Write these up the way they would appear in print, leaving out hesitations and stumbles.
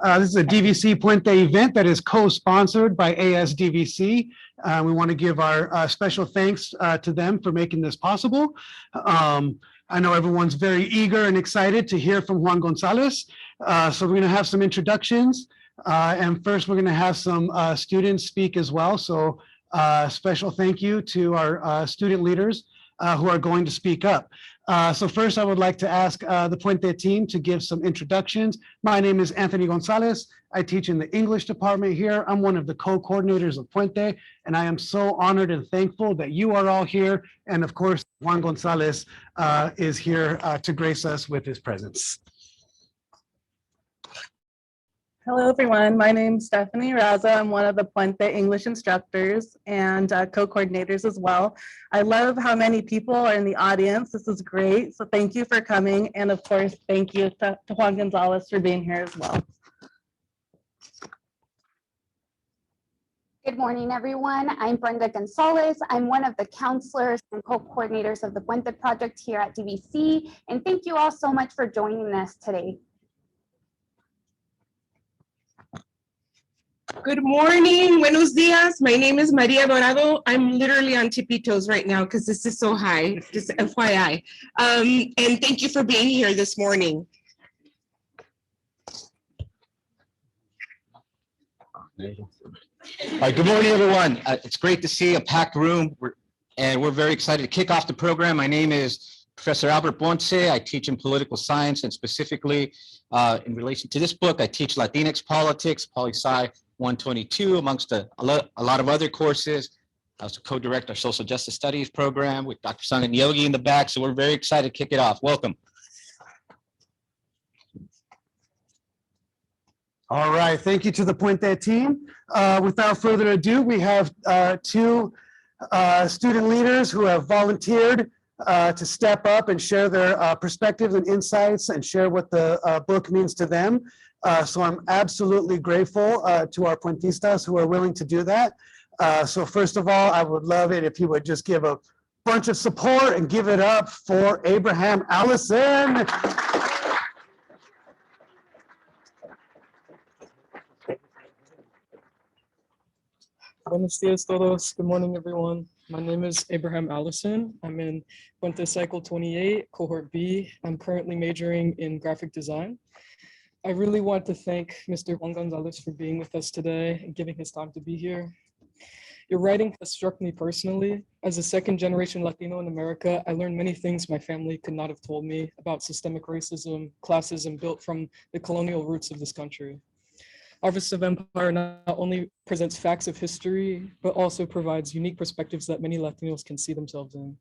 This is a DVC Puente event that is co-sponsored by ASDVC. We want to give our special thanks to them for making this possible. I know everyone's very eager and excited to hear from Juan Gonzalez. So we're going to have some introductions. And first, we're going to have some students speak as well. So special thank you to our student leaders who are going to speak up. So first, I would like to ask the Puente team to give some introductions. My name is Anthony Gonzalez. I teach in the English department here. I'm one of the co-coordinators of Puente, and I am so honored and thankful that you are all here. And of course, Juan Gonzalez is here to grace us with his presence. Hello, everyone. My name is Stephanie Raza. I'm one of the Puente English instructors and co-coordinators as well. I love how many people are in the audience. This is great. So thank you for coming. And of course, thank you to Juan Gonzalez for being here as well. Good morning, everyone. I'm Brenda Gonzalez. I'm one of the counselors and co-coordinators of the Puente project here at DVC. And thank you all so much for joining us today. Good morning, buenos dias. My name is Maria Dorado. I'm literally on tippy toes right now because this is so high, just FYI. And thank you for being here this morning. All right, good morning, everyone. It's great to see a packed room, and we're very excited to kick off the program. My name is Professor Albert Ponce. I teach in political science, and specifically in relation to this book, I teach Latinx politics, Poli-Sci 122, amongst a lot of other courses. I also co-direct our social justice studies program with Dr. Sangan Yogi in the back, so we're very excited to kick it off. Welcome. All right, thank you to the Puente team. Without further ado, we have two student leaders who have volunteered to step up and share their perspectives and insights and share what the book means to them. So I'm absolutely grateful to our Puentistas who are willing to do that. So first of all, I would love it if you would just give a bunch of support and give it up for Abraham Allison. Buenos dias todos. Good morning, everyone. My name is Abraham Allison. I'm in Puente Cycle 28, Cohort B. I'm currently majoring in graphic design. I really want to thank Mr. Juan Gonzalez for being with us today and giving his time to be here. Your writing has struck me personally. As a second-generation Latino in America, I learned many things my family could not have told me about systemic racism, classism built from the colonial roots of this country. Harvest of Empire not only presents facts of history, but also provides unique perspectives that many Latinos can see themselves in.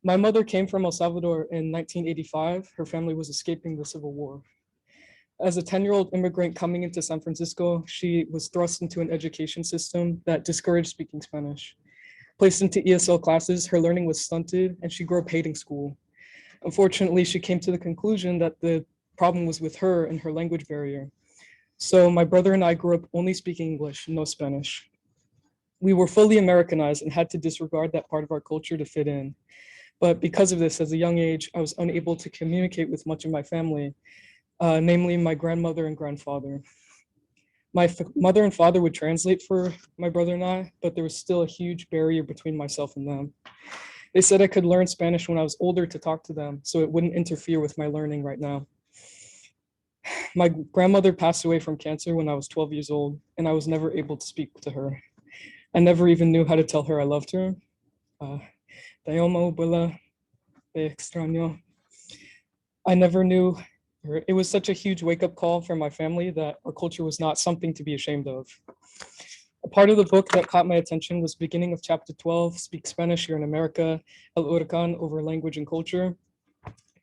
My mother came from El Salvador in 1985. Her family was escaping the Civil War. As a 10-year-old immigrant coming into San Francisco, she was thrust into an education system that discouraged speaking Spanish. Placed into ESL classes, her learning was stunted and she grew up hating school. Unfortunately, she came to the conclusion that the problem was with her and her language barrier. So my brother and I grew up only speaking English, no Spanish. We were fully Americanized and had to disregard that part of our culture to fit in. But because of this, as a young age, I was unable to communicate with much of my family, namely my grandmother and grandfather. My mother and father would translate for my brother and I, but there was still a huge barrier between myself and them. They said I could learn Spanish when I was older to talk to them, so it wouldn't interfere with my learning right now. My grandmother passed away from cancer when I was 12 years old, and I was never able to speak to her. I never even knew how to tell her I loved her. Te amo, abuela, te extraño. I never knew her. It was such a huge wake-up call for my family that our culture was not something to be ashamed of. A part of the book that caught my attention was beginning of chapter 12, Speak Spanish Here in America, El Huracán over language and culture.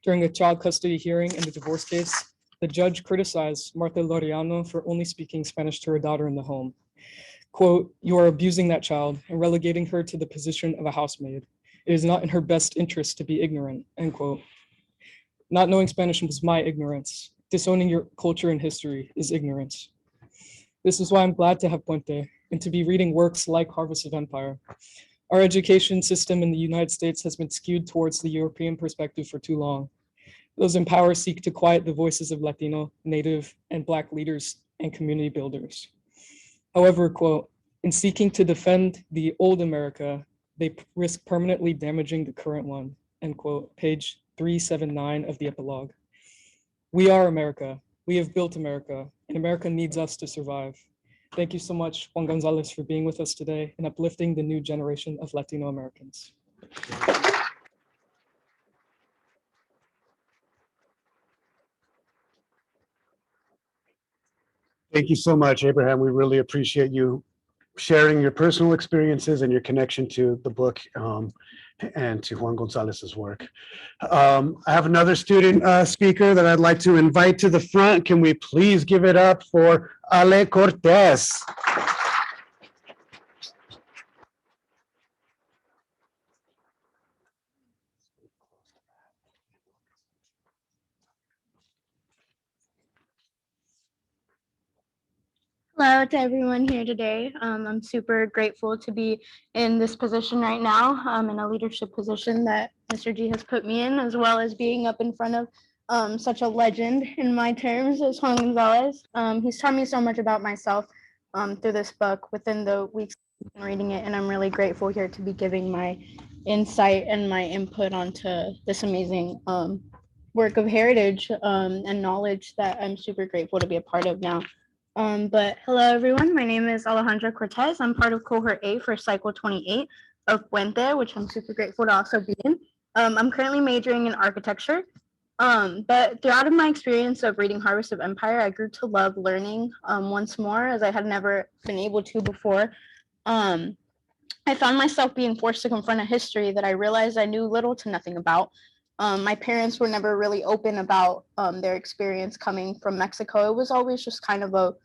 During a child custody hearing in the divorce case, the judge criticized Marta Laureano for only speaking Spanish to her daughter in the home. Quote, "You are abusing that child and relegating her to the position of a housemaid. It is not in her best interest to be ignorant," end quote. Not knowing Spanish was my ignorance. Disowning your culture and history is ignorance. This is why I'm glad to have Puente and to be reading works like Harvest of Empire. Our education system in the United States has been skewed towards the European perspective for too long. Those in power seek to quiet the voices of Latino, Native, and Black leaders and community builders. However, quote, in seeking to defend the old America, they risk permanently damaging the current one, end quote, page 379 of the epilogue. We are America. We have built America, and America needs us to survive. Thank you so much, Juan Gonzalez, for being with us today and uplifting the new generation of Latino Americans. Thank you so much, Abraham. We really appreciate you sharing your personal experiences and your connection to the book and to Juan Gonzalez's work. I have another student speaker that I'd like to invite to the front. Can we please give it up for Ale Cortez? Hello to everyone here today. I'm super grateful to be in this position right now. I'm in a leadership position that Mr. G has put me in, as well as being up in front of such a legend in my terms as Juan Gonzalez. He's taught me so much about myself through this book within the weeks I've been reading it, and I'm really grateful here to be giving my insight and my input onto this amazing work of heritage and knowledge that I'm super grateful to be a part of now. But hello, everyone. My name is Alejandra Cortez. I'm part of cohort A for cycle 28 of Puente, which I'm super grateful to also be in. I'm currently majoring in architecture. But throughout my experience of reading Harvest of Empire, I grew to love learning once more, as I had never been able to before. I found myself being forced to confront a history that I realized I knew little to nothing about. My parents were never really open about their experience coming from Mexico. It was always just kind of a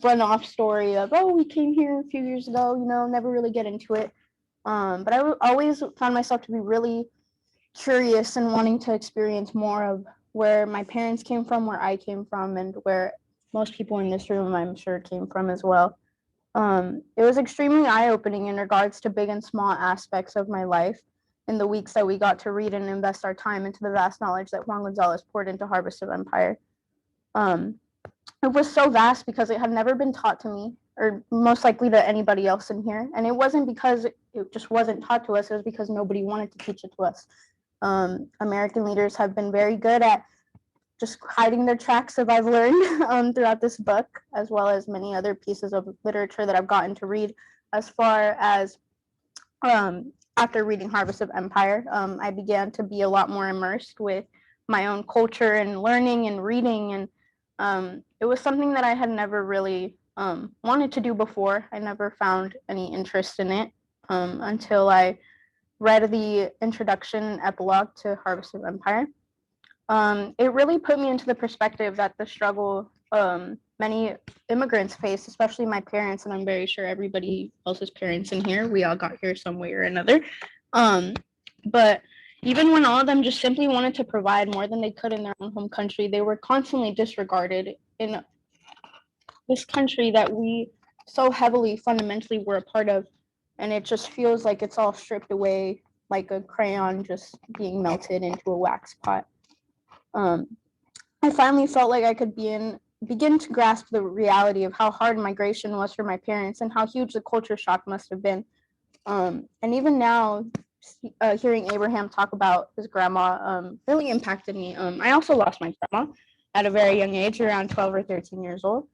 run-off story of, oh, we came here a few years ago, you know, never really get into it. But I always found myself to be really curious and wanting to experience more of where my parents came from, where I came from, and where most people in this room, I'm sure, came from as well. It was extremely eye-opening in regards to big and small aspects of my life in the weeks that we got to read and invest our time into the vast knowledge that Juan Gonzalez poured into Harvest of Empire. It was so vast because it had never been taught to me, or most likely to anybody else in here. And it wasn't because it just wasn't taught to us, it was because nobody wanted to teach it to us. American leaders have been very good at just hiding their tracks, as I've learned throughout this book, as well as many other pieces of literature that I've gotten to read. As far as after reading Harvest of Empire, I began to be a lot more immersed with my own culture and learning and reading. And it was something that I had never really wanted to do before. I never found any interest in it until I read the introduction epilogue to Harvest of Empire. It really put me into the perspective that the struggle many immigrants face, especially my parents, and I'm very sure everybody else's parents in here, we all got here some way or another. But even when all of them just simply wanted to provide more than they could in their own home country, they were constantly disregarded in this country that we so heavily fundamentally were a part of. And it just feels like it's all stripped away, like a crayon just being melted into a wax pot. I finally felt like I could begin to grasp the reality of how hard migration was for my parents and how huge the culture shock must have been. And even now, hearing Abraham talk about his grandma really impacted me. I also lost my grandma at a very young age, around 12 or 13 years old.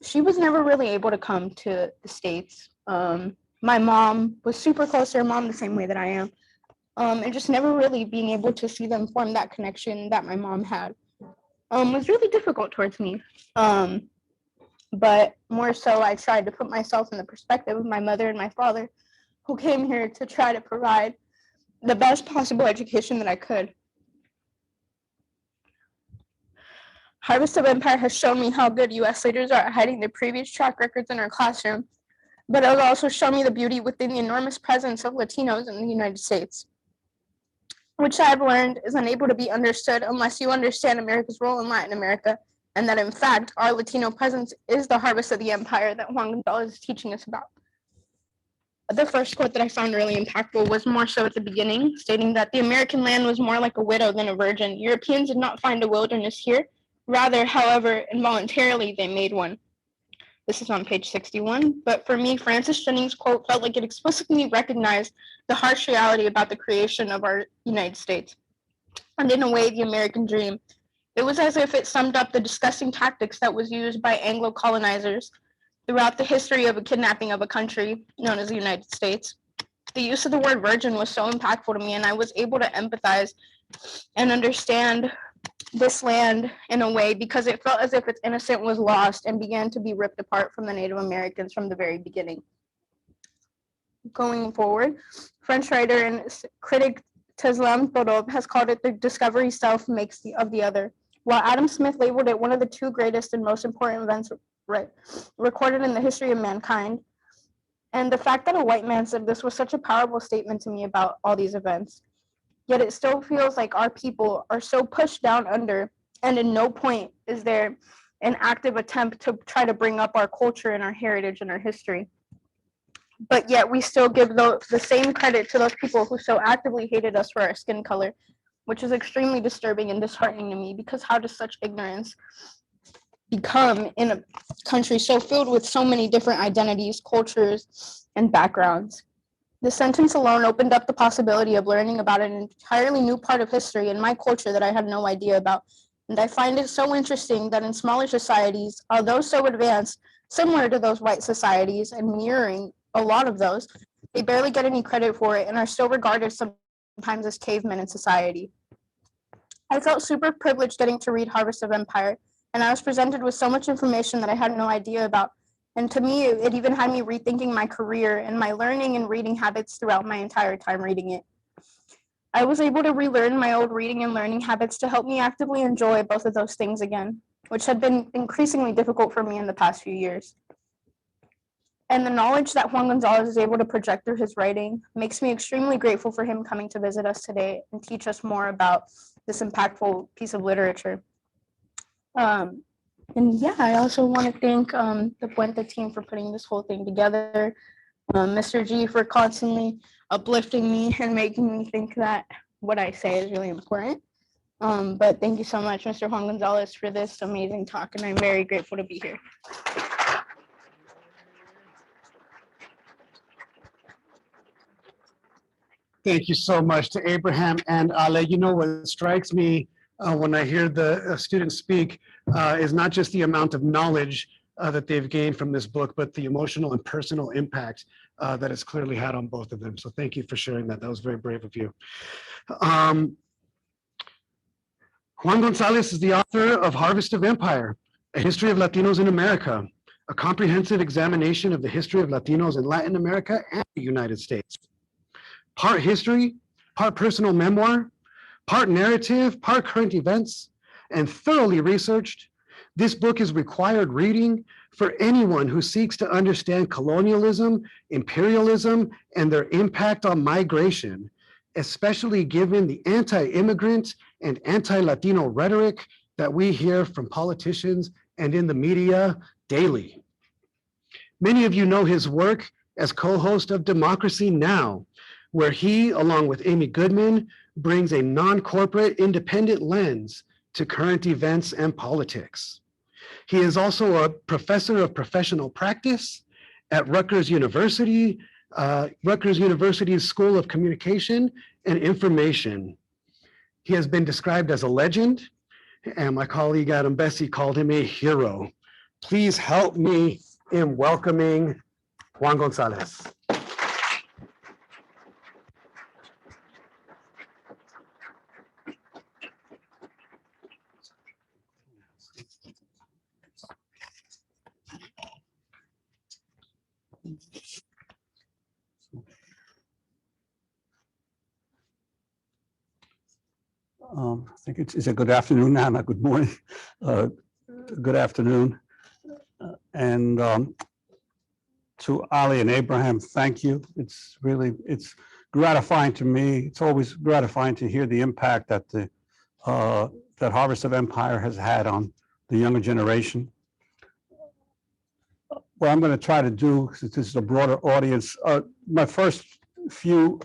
She was never really able to come to the States. My mom was super close to her mom the same way that I am. And just never really being able to see them form that connection that my mom had was really difficult towards me. But more so, I tried to put myself in the perspective of my mother and my father, who came here to try to provide the best possible education that I could. Harvest of Empire has shown me how good U.S. leaders are at hiding their previous track records in our classroom, but it has also shown me the beauty within the enormous presence of Latinos in the United States, which I've learned is unable to be understood unless you understand America's role in Latin America, and that in fact, our Latino presence is the harvest of the empire that Juan Gonzalez is teaching us about. The first quote that I found really impactful was more so at the beginning, stating that the American land was more like a widow than a virgin. Europeans did not find a wilderness here. Rather, however, involuntarily, they made one. This is on page 61. But for me, Francis Jennings' quote felt like it explicitly recognized the harsh reality about the creation of our United States, and in a way, the American dream. It was as if it summed up the disgusting tactics that was used by Anglo colonizers throughout the history of a kidnapping of a country known as the United States. The use of the word virgin was so impactful to me, and I was able to empathize and understand this land in a way because it felt as if its innocence was lost and began to be ripped apart from the Native Americans from the very beginning. Going forward, French writer and critic Teslam Torob has called it the discovery self makes of the other, while Adam Smith labeled it one of the two greatest and most important events recorded in the history of mankind. And the fact that a white man said this was such a powerful statement to me about all these events. Yet it still feels like our people are so pushed down under, and in no point is there an active attempt to try to bring up our culture and our heritage and our history. But yet we still give the same credit to those people who so actively hated us for our skin color, which is extremely disturbing and disheartening to me, because how does such ignorance become in a country so filled with so many different identities, cultures, and backgrounds? The sentence alone opened up the possibility of learning about an entirely new part of history and my culture that I had no idea about. And I find it so interesting that in smaller societies, although so advanced, similar to those white societies and mirroring a lot of those, they barely get any credit for it and are still regarded sometimes as cavemen in society. I felt super privileged getting to read Harvest of Empire, and I was presented with so much information that I had no idea about. And to me, it even had me rethinking my career and my learning and reading habits throughout my entire time reading it. I was able to relearn my old reading and learning habits to help me actively enjoy both of those things again, which had been increasingly difficult for me in the past few years. And the knowledge that Juan Gonzalez is able to project through his writing makes me extremely grateful for him coming to visit us today and teach us more about this impactful piece of literature. And yeah, I also want to thank the Puente team for putting this whole thing together, Mr. G for constantly uplifting me and making me think that what I say is really important. But thank you so much, Mr. Juan Gonzalez, for this amazing talk, and I'm very grateful to be here. Thank you so much to Abraham and Ale. You know, what strikes me when I hear the students speak is not just the amount of knowledge that they've gained from this book, but the emotional and personal impact that it's clearly had on both of them. So thank you for sharing that. That was very brave of you. Juan Gonzalez is the author of Harvest of Empire, A History of Latinos in America, a comprehensive examination of the history of Latinos in Latin America and the United States. Part history, part personal memoir, part narrative, part current events, and thoroughly researched, this book is required reading for anyone who seeks to understand colonialism, imperialism, and their impact on migration, especially given the anti-immigrant and anti-Latino rhetoric that we hear from politicians and in the media daily. Many of you know his work as co-host of Democracy Now!, where he, along with Amy Goodman, brings a non-corporate independent lens to current events and politics. He is also a professor of professional practice at Rutgers University, Rutgers University's School of Communication and Information. He has been described as a legend, and my colleague Adam Bessie called him a hero. Please help me in welcoming Juan Gonzalez. I think it's a good afternoon now, not good morning. Good afternoon. And to Ali and Abraham, thank you. It's gratifying to me. It's always gratifying to hear the impact that that Harvest of Empire has had on the younger generation. what I'm going to try to do, since this is a broader audience, my first few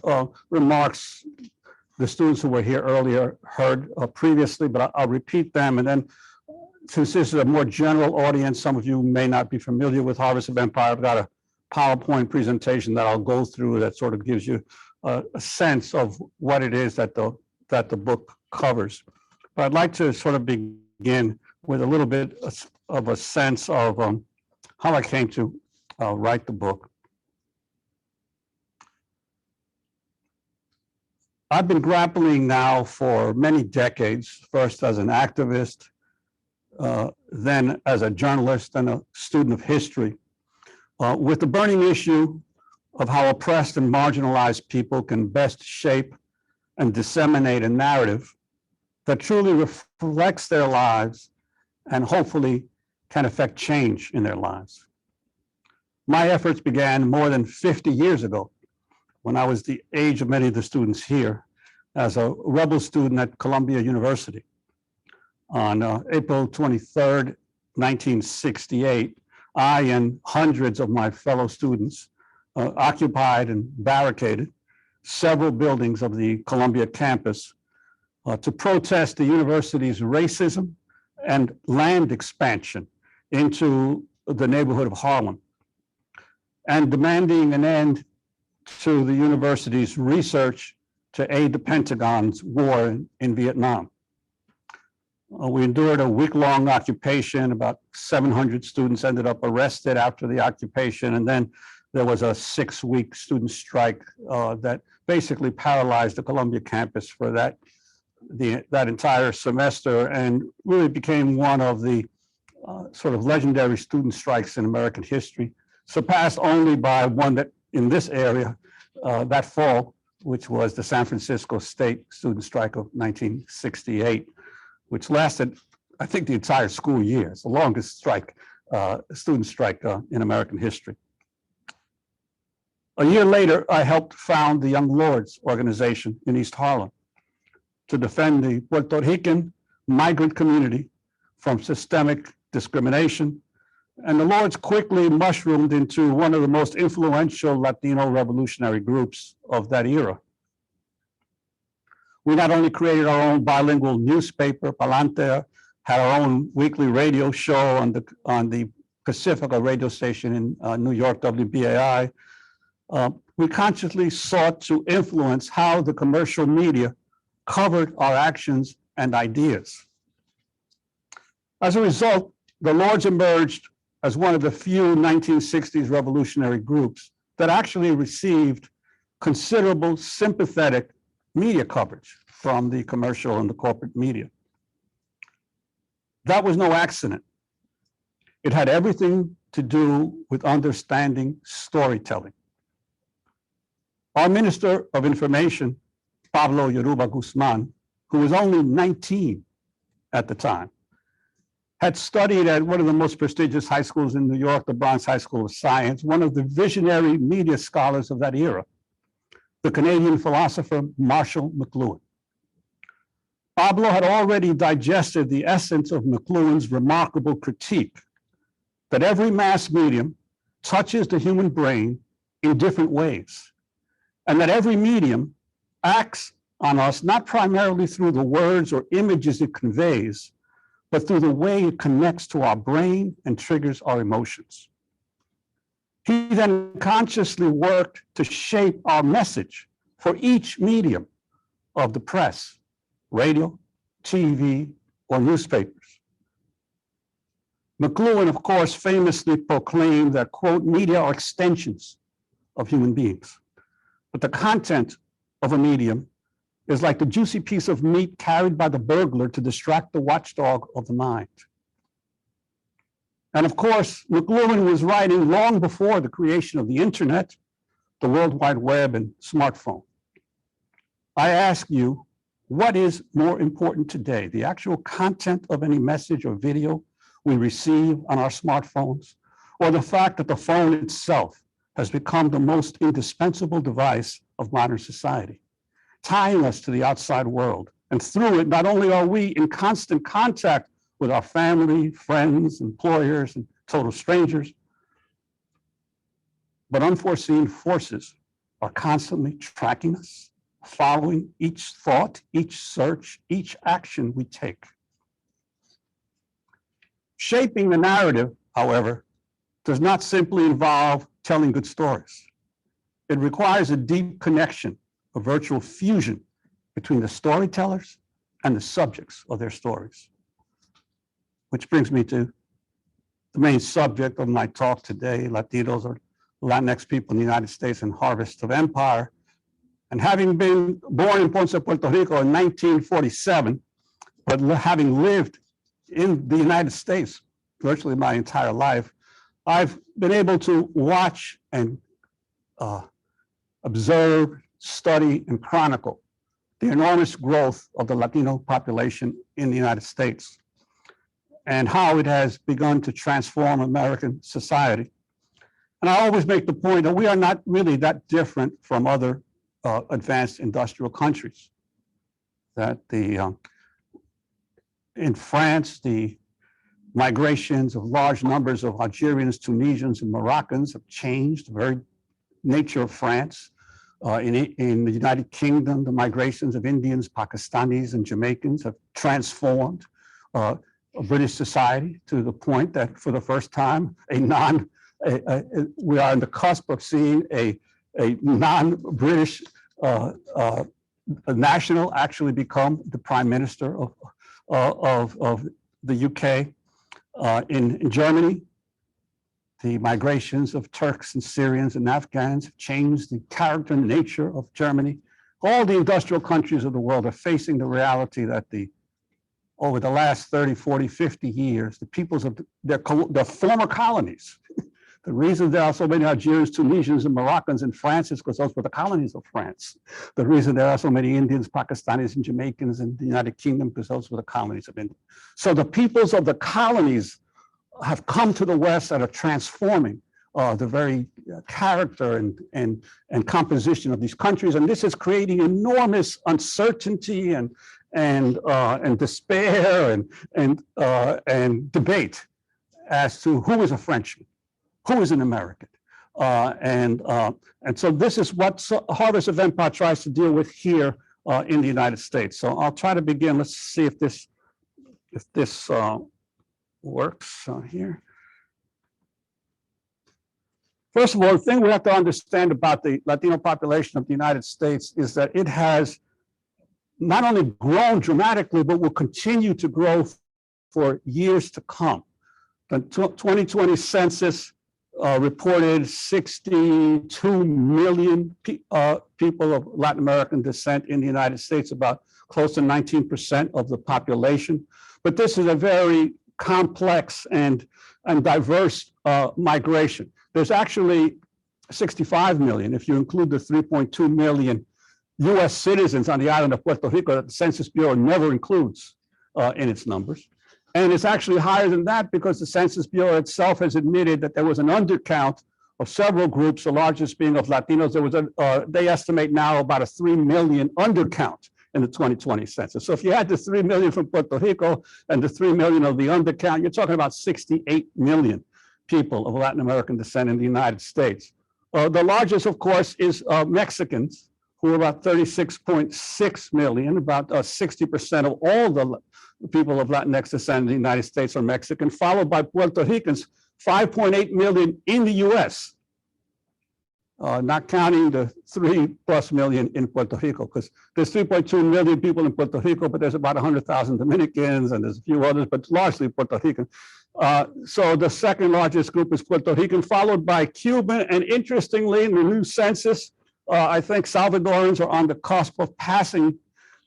remarks, the students who were here earlier heard previously, but I'll repeat them. And then, since this is a more general audience, some of you may not be familiar with Harvest of Empire. I've got a PowerPoint presentation that I'll go through that sort of gives you a sense of what it is that the book covers. But I'd like to sort of begin with a little bit of a sense of how I came to write the book. I've been grappling now for many decades, first as an activist, then as a journalist and a student of history, with the burning issue of how oppressed and marginalized people can best shape and disseminate a narrative that truly reflects their lives and hopefully can affect change in their lives. My efforts began more than 50 years ago, when I was the age of many of the students here, as a rebel student at Columbia University. On April 23rd, 1968, I and hundreds of my fellow students occupied and barricaded several buildings of the Columbia campus to protest the university's racism and land expansion into the neighborhood of Harlem, and demanding an end to the university's research to aid the Pentagon's war in Vietnam. We endured a week-long occupation. About 700 students ended up arrested after the occupation, and then there was a 6-week student strike that basically paralyzed the Columbia campus for that entire semester, and really became one of the sort of legendary student strikes in American history, surpassed only by one that in this area that fall, which was the San Francisco State student strike of 1968, which lasted, I think, the entire school year. It's the longest strike, student strike in American history. A year later, I helped found the Young Lords organization in East Harlem to defend the Puerto Rican migrant community from systemic discrimination. And the Lords quickly mushroomed into one of the most influential Latino revolutionary groups of that era. We not only created our own bilingual newspaper, Palante, had our own weekly radio show on the Pacifica radio station in New York, WBAI. We consciously sought to influence how the commercial media covered our actions and ideas. As a result, the Lords emerged as one of the few 1960s revolutionary groups that actually received considerable sympathetic media coverage from the commercial and the corporate media. That was no accident. It had everything to do with understanding storytelling. Our Minister of Information, Pablo Yoruba Guzman, who was only 19 at the time, had studied at one of the most prestigious high schools in New York, the Bronx High School of Science, one of the visionary media scholars of that era, the Canadian philosopher Marshall McLuhan. Pablo had already digested the essence of McLuhan's remarkable critique that every mass medium touches the human brain in different ways, and that every medium acts on us not primarily through the words or images it conveys, but through the way it connects to our brain and triggers our emotions. He then consciously worked to shape our message for each medium of the press, radio, TV, or newspapers. McLuhan, of course, famously proclaimed that, quote, media are extensions of human beings, but the content of a medium is like the juicy piece of meat carried by the burglar to distract the watchdog of the mind. And of course, McLuhan was writing long before the creation of the internet, the World Wide Web, and smartphone. I ask you, what is more important today, the actual content of any message or video we receive on our smartphones, or the fact that the phone itself has become the most indispensable device of modern society, tying us to the outside world? And through it, not only are we in constant contact with our family, friends, employers, and total strangers, but unforeseen forces are constantly tracking us, following each thought, each search, each action we take. Shaping the narrative, however, does not simply involve telling good stories. It requires a deep connection, a virtual fusion between the storytellers and the subjects of their stories. Which brings me to the main subject of my talk today, Latinos or Latinx people in the United States and Harvest of Empire. And having been born in Ponce, Puerto Rico in 1947, but having lived in the United States virtually my entire life, I've been able to watch and observe, study, and chronicle the enormous growth of the Latino population in the United States and how it has begun to transform American society. And I always make the point that we are not really that different from other advanced industrial countries. That in France, the migrations of large numbers of Algerians, Tunisians, and Moroccans have changed the very nature of France. In the United Kingdom, the migrations of Indians, Pakistanis, and Jamaicans have transformed British society to the point that for the first time, we are on the cusp of seeing a non-British national actually become the prime minister of the UK. In Germany, the migrations of Turks and Syrians and Afghans have changed the character and nature of Germany. All the industrial countries of the world are facing the reality that over the last 30, 40, 50 years, the peoples of their former colonies, the reason there are so many Algerians, Tunisians, and Moroccans in France is because those were the colonies of France. The reason there are so many Indians, Pakistanis, and Jamaicans in the United Kingdom because those were the colonies of India. So the peoples of the colonies have come to the West and are transforming the very character and composition of these countries. And this is creating enormous uncertainty and despair and debate as to who is a Frenchman, who is an American. And so this is what Harvest of Empire tries to deal with here in the United States. So I'll try to begin. Let's see if this works here. First of all, the thing we have to understand about the Latino population of the United States is that it has not only grown dramatically, but will continue to grow for years to come. The 2020 census reported 62 million people of Latin American descent in the United States, about close to 19% of the population. But this is a very complex and diverse migration. There's actually 65 million, if you include the 3.2 million US citizens on the island of Puerto Rico that the Census Bureau never includes in its numbers. And it's actually higher than that because the Census Bureau itself has admitted that there was an undercount of several groups, the largest being of Latinos. There was they estimate now about a 3 million undercount in the 2020 census. So if you had the 3 million from Puerto Rico and the 3 million of the undercount, you're talking about 68 million people of Latin American descent in the United States. The largest, of course, is Mexicans, who are about 36.6 million, about 60% of all the people of Latinx descent in the United States are Mexican, followed by Puerto Ricans, 5.8 million in the US, not counting the 3+ million in Puerto Rico, because there's 3.2 million people in Puerto Rico, but there's about 100,000 Dominicans and there's a few others, but largely Puerto Rican. So the second largest group is Puerto Rican, followed by Cuban, and interestingly, in the new census, I think Salvadorans are on the cusp of passing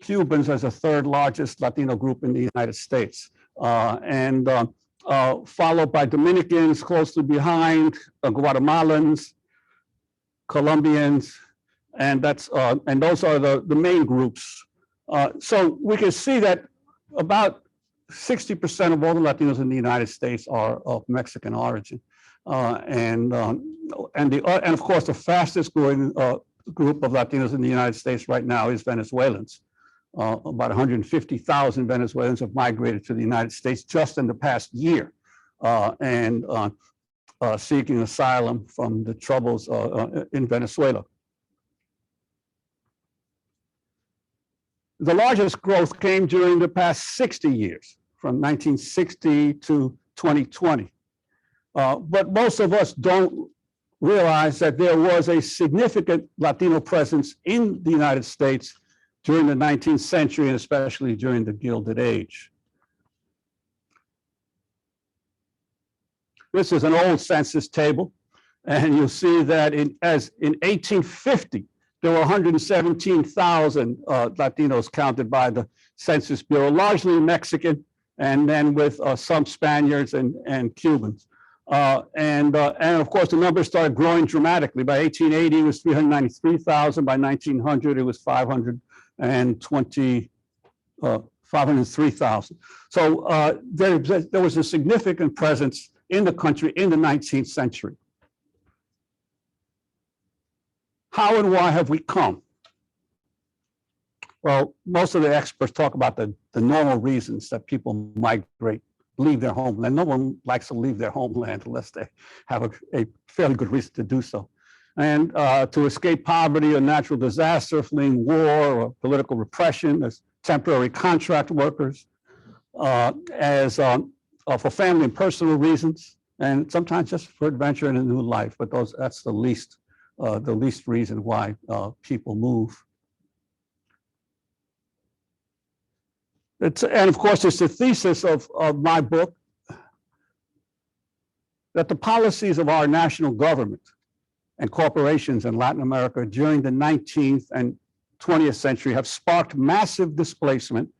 Cubans as the third largest Latino group in the United States, and followed by Dominicans closely behind, Guatemalans, Colombians, and those are the main groups. So we can see that about 60% of all the Latinos in the United States are of Mexican origin, and of course the fastest growing group of Latinos in the United States right now is Venezuelans. About 150,000 Venezuelans have migrated to the United States just in the past year. And seeking asylum from the troubles in Venezuela. The largest growth came during the past 60 years, from 1960 to 2020. But most of us don't realize that there was a significant Latino presence in the United States during the 19th century, and especially during the Gilded Age. This is an old census table, and you'll see that in 1850, there were 117,000 Latinos counted by the Census Bureau, largely Mexican, and then with some Spaniards and Cubans. And of course, the numbers started growing dramatically. By 1880, it was 393,000. By 1900, it was 503,000. So there was a significant presence in the country in the 19th century. How and why have we come? Well, most of the experts talk about the normal reasons that people migrate, leave their homeland. No one likes to leave their homeland unless they have a fairly good reason to do so. And to escape poverty or natural disaster, fleeing war or political repression, as temporary contract workers, for family and personal reasons, and sometimes just for adventure in a new life. But that's the least reason why people move. And of course, it's the thesis of my book that the policies of our national government and corporations in Latin America during the 19th and 20th century have sparked massive displacement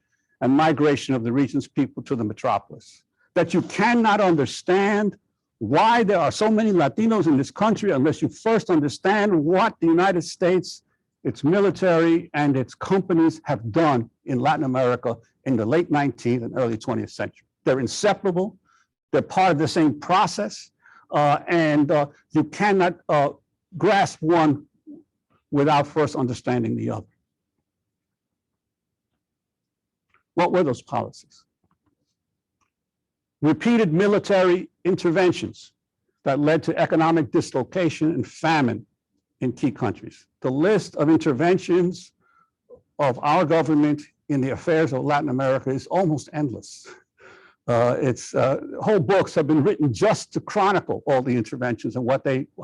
and migration of the region's people to the metropolis. That you cannot understand why there are so many Latinos in this country unless you first understand what the United States, its military, and its companies have done in Latin America in the late 19th and early 20th century. They're inseparable. They're part of the same process. And you cannot grasp one without first understanding the other. What were those policies? Repeated military interventions that led to economic dislocation and famine in key countries. The list of interventions of our government in the affairs of Latin America is almost endless. Whole books have been written just to chronicle all the interventions and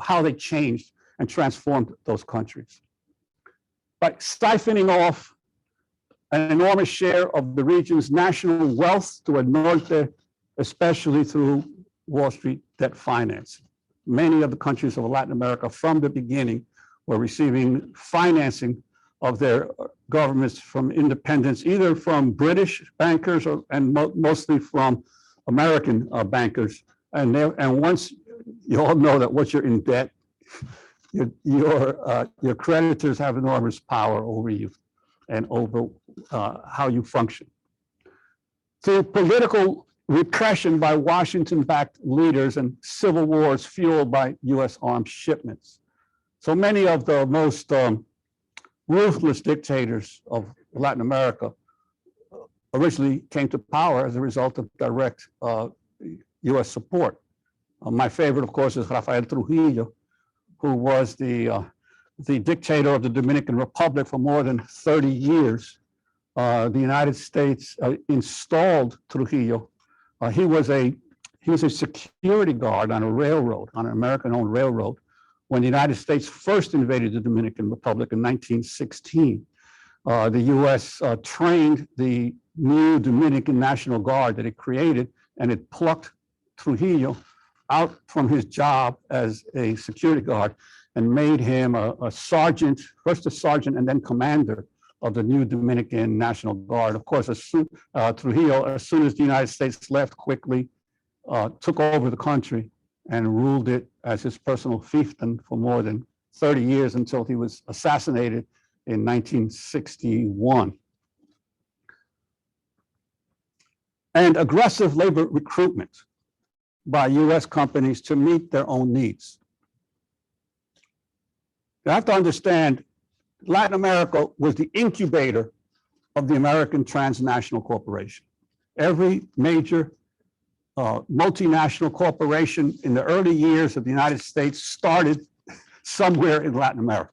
how they changed and transformed those countries. By siphoning off an enormous share of the region's national wealth to a norte, especially through Wall Street debt financing. Many of the countries of Latin America from the beginning were receiving financing of their governments from independence, either from British bankers and mostly from American bankers. And once you all know that once you're in debt, your creditors have enormous power over you and over how you function. Through political repression by Washington-backed leaders and civil wars fueled by US armed shipments. So many of the most ruthless dictators of Latin America originally came to power as a result of direct US support. My favorite, of course, is Rafael Trujillo, who was the dictator of the Dominican Republic for more than 30 years. The United States installed Trujillo. He was a security guard on a railroad, on an American-owned railroad, when the United States first invaded the Dominican Republic in 1916. The US trained the new Dominican National Guard that it created, and it plucked Trujillo out from his job as a security guard and made him a sergeant, first a sergeant and then commander of the new Dominican National Guard. Of course, Trujillo, as soon as the United States left, quickly took over the country and ruled it as his personal fiefdom for more than 30 years until he was assassinated in 1961. And aggressive labor recruitment by US companies to meet their own needs. You have to understand, Latin America was the incubator of the American transnational corporation. Every major multinational corporation in the early years of the United States started somewhere in Latin America.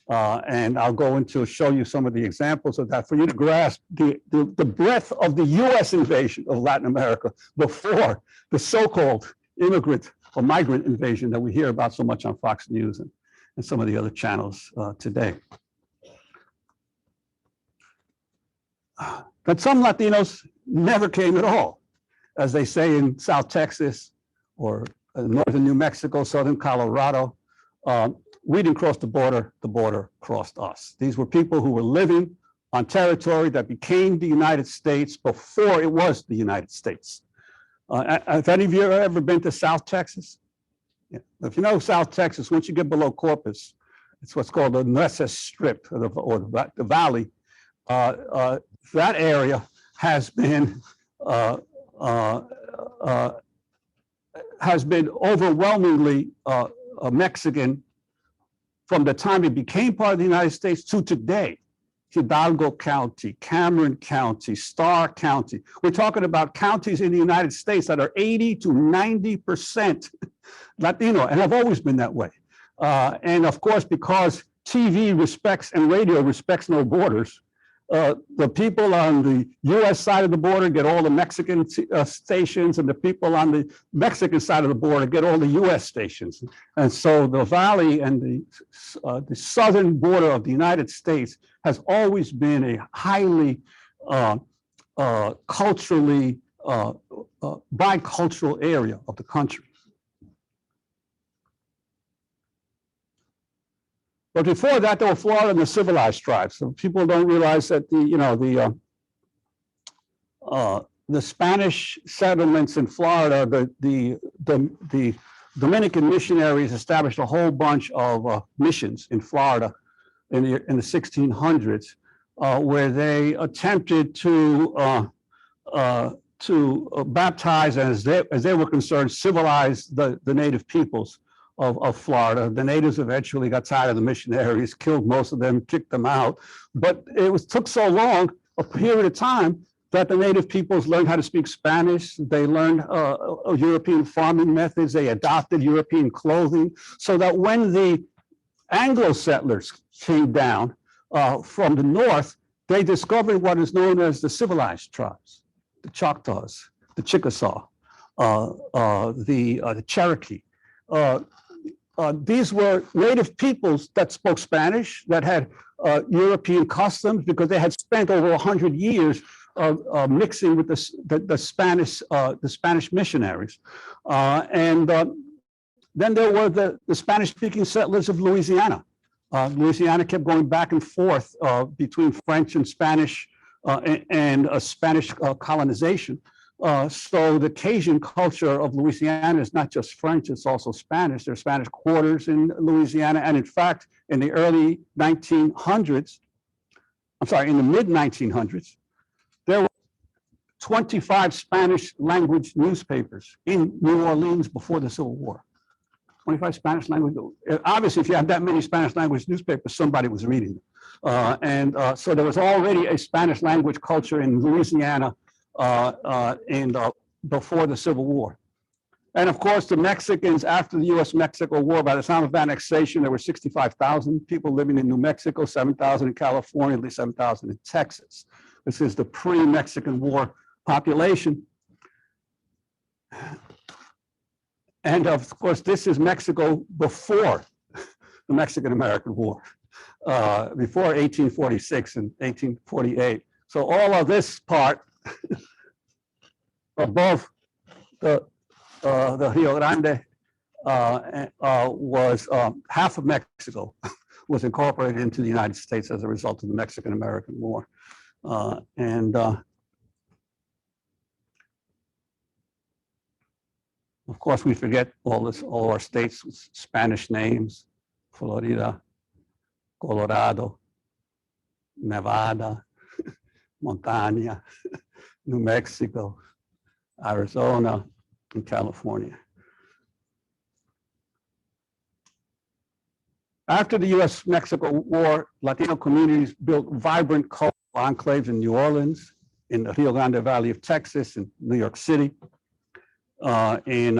And I'll go into show you some of the examples of that for you to grasp the breadth of the US invasion of Latin America before the so-called immigrant or migrant invasion that we hear about so much on Fox News and some of the other channels today. But some Latinos never came at all, as they say in South Texas or northern New Mexico, southern Colorado. We didn't cross the border crossed us. These were people who were living on territory that became the United States before it was the United States. Have any of you ever been to South Texas? Yeah. If you know South Texas, once you get below Corpus, it's what's called the Nueces Strip or the valley. That area has been overwhelmingly Mexican from the time it became part of the United States to today. Hidalgo County, Cameron County, Starr County. We're talking about counties in the United States that are 80 to 90% Latino and have always been that way. And of course, because TV respects and radio respects no borders, the people on the US side of the border get all the Mexican stations, and the people on the Mexican side of the border get all the US stations. And so the valley and the southern border of the United States has always been a highly culturally bicultural area of the country. But before that, there were Florida and the civilized tribes. So people don't realize that the Spanish settlements in Florida, the Dominican missionaries established a whole bunch of missions in Florida in the 1600s, where they attempted to baptize, as they were concerned, civilize the native peoples of Florida. The natives eventually got tired of the missionaries, killed most of them, kicked them out. But took so long, a period of time, that the native peoples learned how to speak Spanish. They learned European farming methods. They adopted European clothing, so that when the Anglo settlers came down from the north, they discovered what is known as the civilized tribes, the Choctaws, the Chickasaw, the Cherokee. These were native peoples that spoke Spanish, that had European customs, because they had spent over 100 years mixing with the Spanish missionaries. Then there were the Spanish-speaking settlers of Louisiana. Louisiana kept going back and forth between French and Spanish and Spanish colonization. So the Cajun culture of Louisiana is not just French, it's also Spanish. There are Spanish quarters in Louisiana. And in fact, in the early 1900s, in the mid 1900s, there were 25 Spanish language newspapers in New Orleans before the Civil War. 25 Spanish language. Obviously, if you have that many Spanish language newspapers, somebody was reading them. So there was already a Spanish language culture in Louisiana before the Civil War. And of course, the Mexicans, after the US-Mexico War, by the time of annexation, there were 65,000 people living in New Mexico, 7,000 in California, at least 7,000 in Texas. This is the pre-Mexican War population. And of course, this is Mexico before the Mexican-American War, before 1846 and 1848. So all of this part above the Rio Grande was half of Mexico was incorporated into the United States as a result of the Mexican-American War. Of course, we forget all our states with Spanish names: Florida, Colorado, Nevada, Montana, New Mexico, Arizona, and California. After the US-Mexico War, Latino communities built vibrant cultural enclaves in New Orleans, in the Rio Grande Valley of Texas, and New York City. in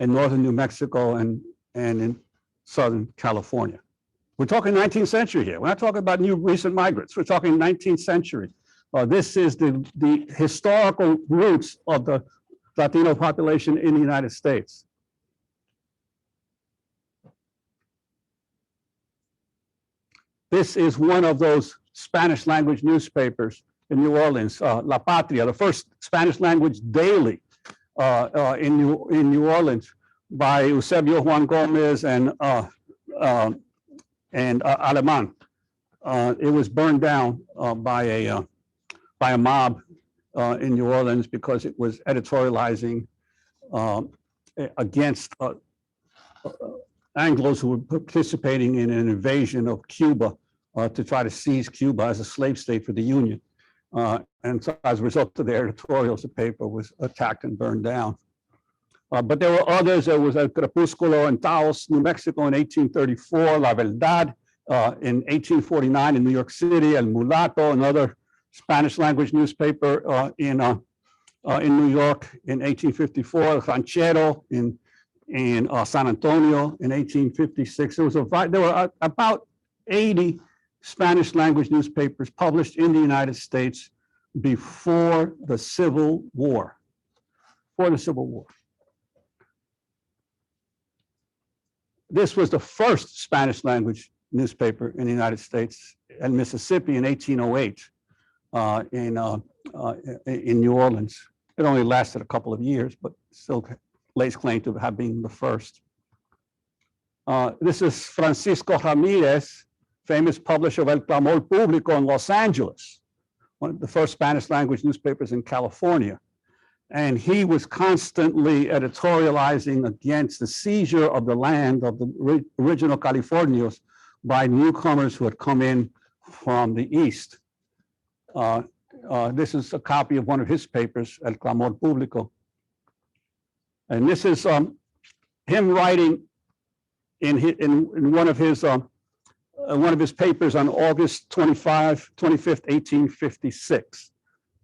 northern New Mexico and in southern California. We're talking 19th century here. We're not talking about new recent migrants. We're talking 19th century. This is the historical roots of the Latino population in the United States. This is one of those Spanish language newspapers in New Orleans, La Patria, the first Spanish language daily in New Orleans by Eusebio Juan Gomez and Aleman. It was burned down by a mob in New Orleans because it was editorializing against Anglos who were participating in an invasion of Cuba to try to seize Cuba as a slave state for the Union. And so as a result of the editorials, the paper was attacked and burned down. But there were others. There was El Crepúsculo in Taos, New Mexico in 1834, La Verdad in 1849 in New York City, El Mulato, another Spanish language newspaper in New York in 1854, El Ranchero in San Antonio in 1856. There were about 80 Spanish language newspapers published in the United States before the Civil War. This was the first Spanish language newspaper in the United States and Mississippi in 1808 in New Orleans. It only lasted a couple of years, but still lays claim to have been the first. This is Francisco Ramirez, famous publisher of El Clamor Público in Los Angeles, one of the first Spanish language newspapers in California. And he was constantly editorializing against the seizure of the land of the original Californios by newcomers who had come in from the East. This is a copy of one of his papers, El Clamor Público. And this is him writing in one of his papers on August 25th, 1856.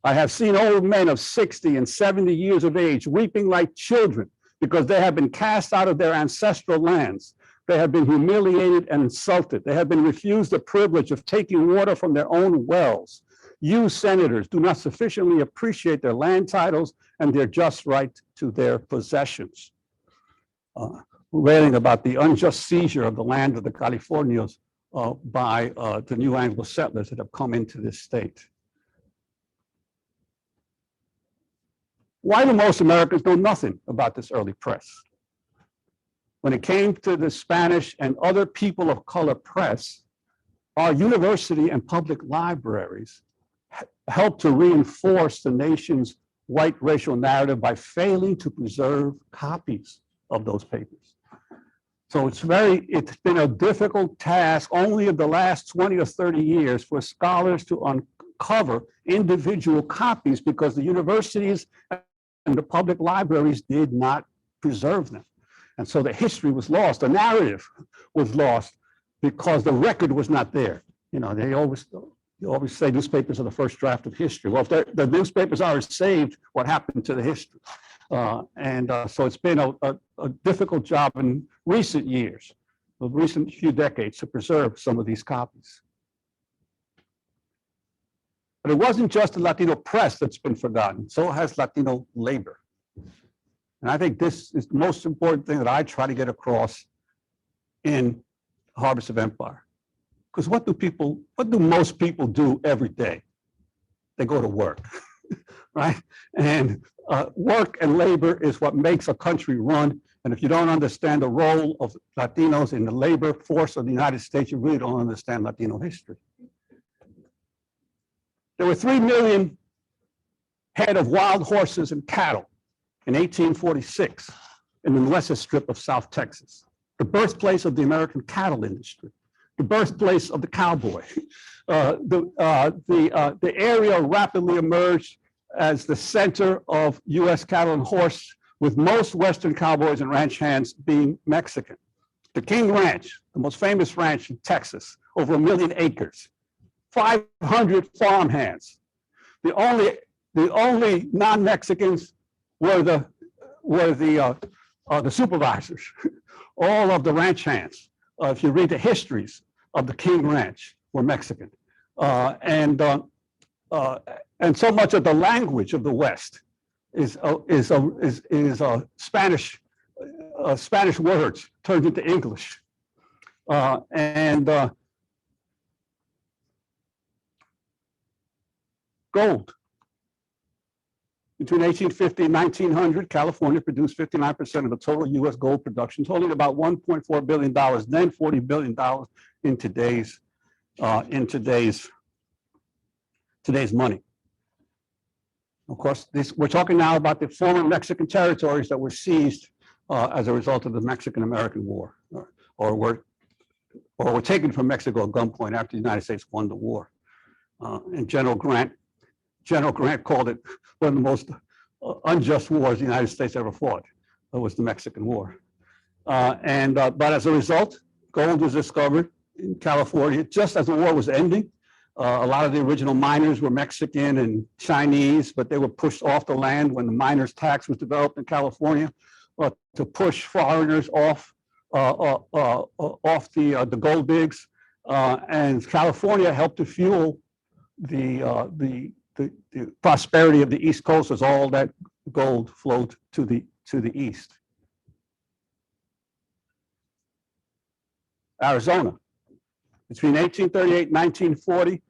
I have seen old men of 60 and 70 years of age weeping like children because they have been cast out of their ancestral lands. They have been humiliated and insulted. They have been refused the privilege of taking water from their own wells. You senators do not sufficiently appreciate their land titles and their just right to their possessions. Railing about the unjust seizure of the land of the Californios by the new Anglo settlers that have come into this state. Why do most Americans know nothing about this early press? When it came to the Spanish and other people of color press, our university and public libraries helped to reinforce the nation's white racial narrative by failing to preserve copies of those papers. So it's been a difficult task only of the last 20 or 30 years for scholars to uncover individual copies because the universities and the public libraries did not preserve them. And so the history was lost, the narrative was lost because the record was not there. You know, they always say newspapers are the first draft of history. Well, if the newspapers are saved, what happened to the history? So it's been a difficult job in recent years, the recent few decades, to preserve some of these copies. But it wasn't just the Latino press that's been forgotten, so has Latino labor. And I think this is the most important thing that I try to get across in Harvest of Empire. Because what do most people do every day? They go to work, right? And work and labor is what makes a country run. And if you don't understand the role of Latinos in the labor force of the United States, you really don't understand Latino history. There were 3 million head of wild horses and cattle in 1846 in the Nueces Strip of South Texas, the birthplace of the American cattle industry, the birthplace of the cowboy. The area rapidly emerged as the center of U.S. cattle and horse, with most Western cowboys and ranch hands being Mexican. The King Ranch, the most famous ranch in Texas, over 1 million acres, 500 farm hands. The only non-Mexicans were were the supervisors, all of the ranch hands. If you read the histories of the King Ranch, were Mexican. And so much of the language of the West is Spanish, Spanish words turned into English. Gold. Between 1850 and 1900, California produced 59% of the total US gold production, totaling about $1.4 billion, then $40 billion in today's money. Of course, we're talking now about the former Mexican territories that were seized as a result of the Mexican-American War, or were taken from Mexico at gunpoint after the United States won the war. And General Grant called it one of the most unjust wars the United States ever fought. It was the Mexican War. But as a result, gold was discovered in California just as the war was ending. A lot of the original miners were Mexican and Chinese, but they were pushed off the land when the miners' tax was developed in California to push foreigners off the gold digs. And California helped to fuel the prosperity of the East Coast as all that gold flowed to the east. Arizona. Between 1838 and 1940,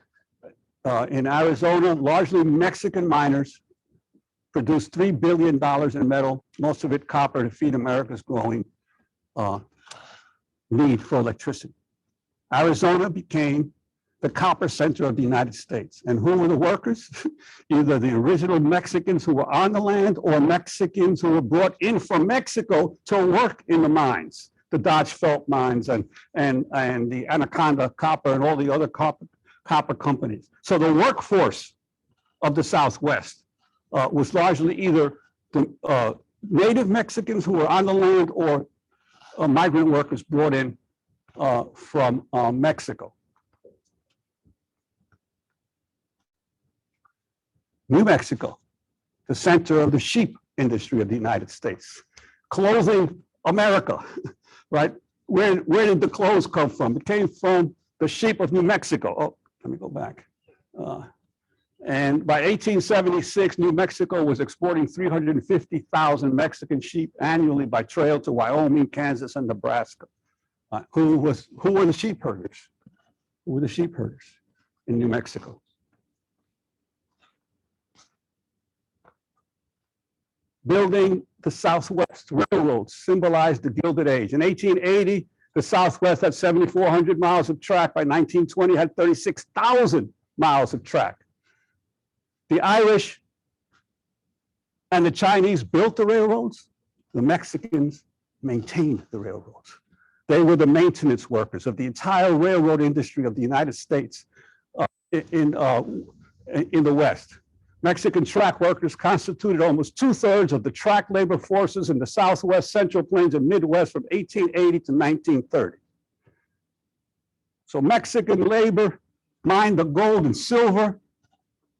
in Arizona, largely Mexican miners produced $3 billion in metal, most of it copper, to feed America's growing need for electricity. Arizona became the copper center of the United States. And who were the workers? Either the original Mexicans who were on the land or Mexicans who were brought in from Mexico to work in the mines, the Dodge Felt mines and the Anaconda Copper and all the other copper companies. So the workforce of the Southwest was largely either the native Mexicans who were on the land or migrant workers brought in from Mexico. New Mexico, the center of the sheep industry of the United States. Clothing America, right? Where did the clothes come from? It came from the sheep of New Mexico. Oh, let me go back. And by 1876, New Mexico was exporting 350,000 Mexican sheep annually by trail to Wyoming, Kansas, and Nebraska. Who were the sheep herders? Who were the sheep herders in New Mexico? Building the Southwest Railroad symbolized the Gilded Age. In 1880, the Southwest had 7,400 miles of track. By 1920, it had 36,000 miles of track. The Irish and the Chinese built the railroads. The Mexicans maintained the railroads. They were the maintenance workers of the entire railroad industry of the United States in the West. Mexican track workers constituted almost 2/3 of the track labor forces in the Southwest, Central Plains, and Midwest from 1880 to 1930. So Mexican labor mined the gold and silver,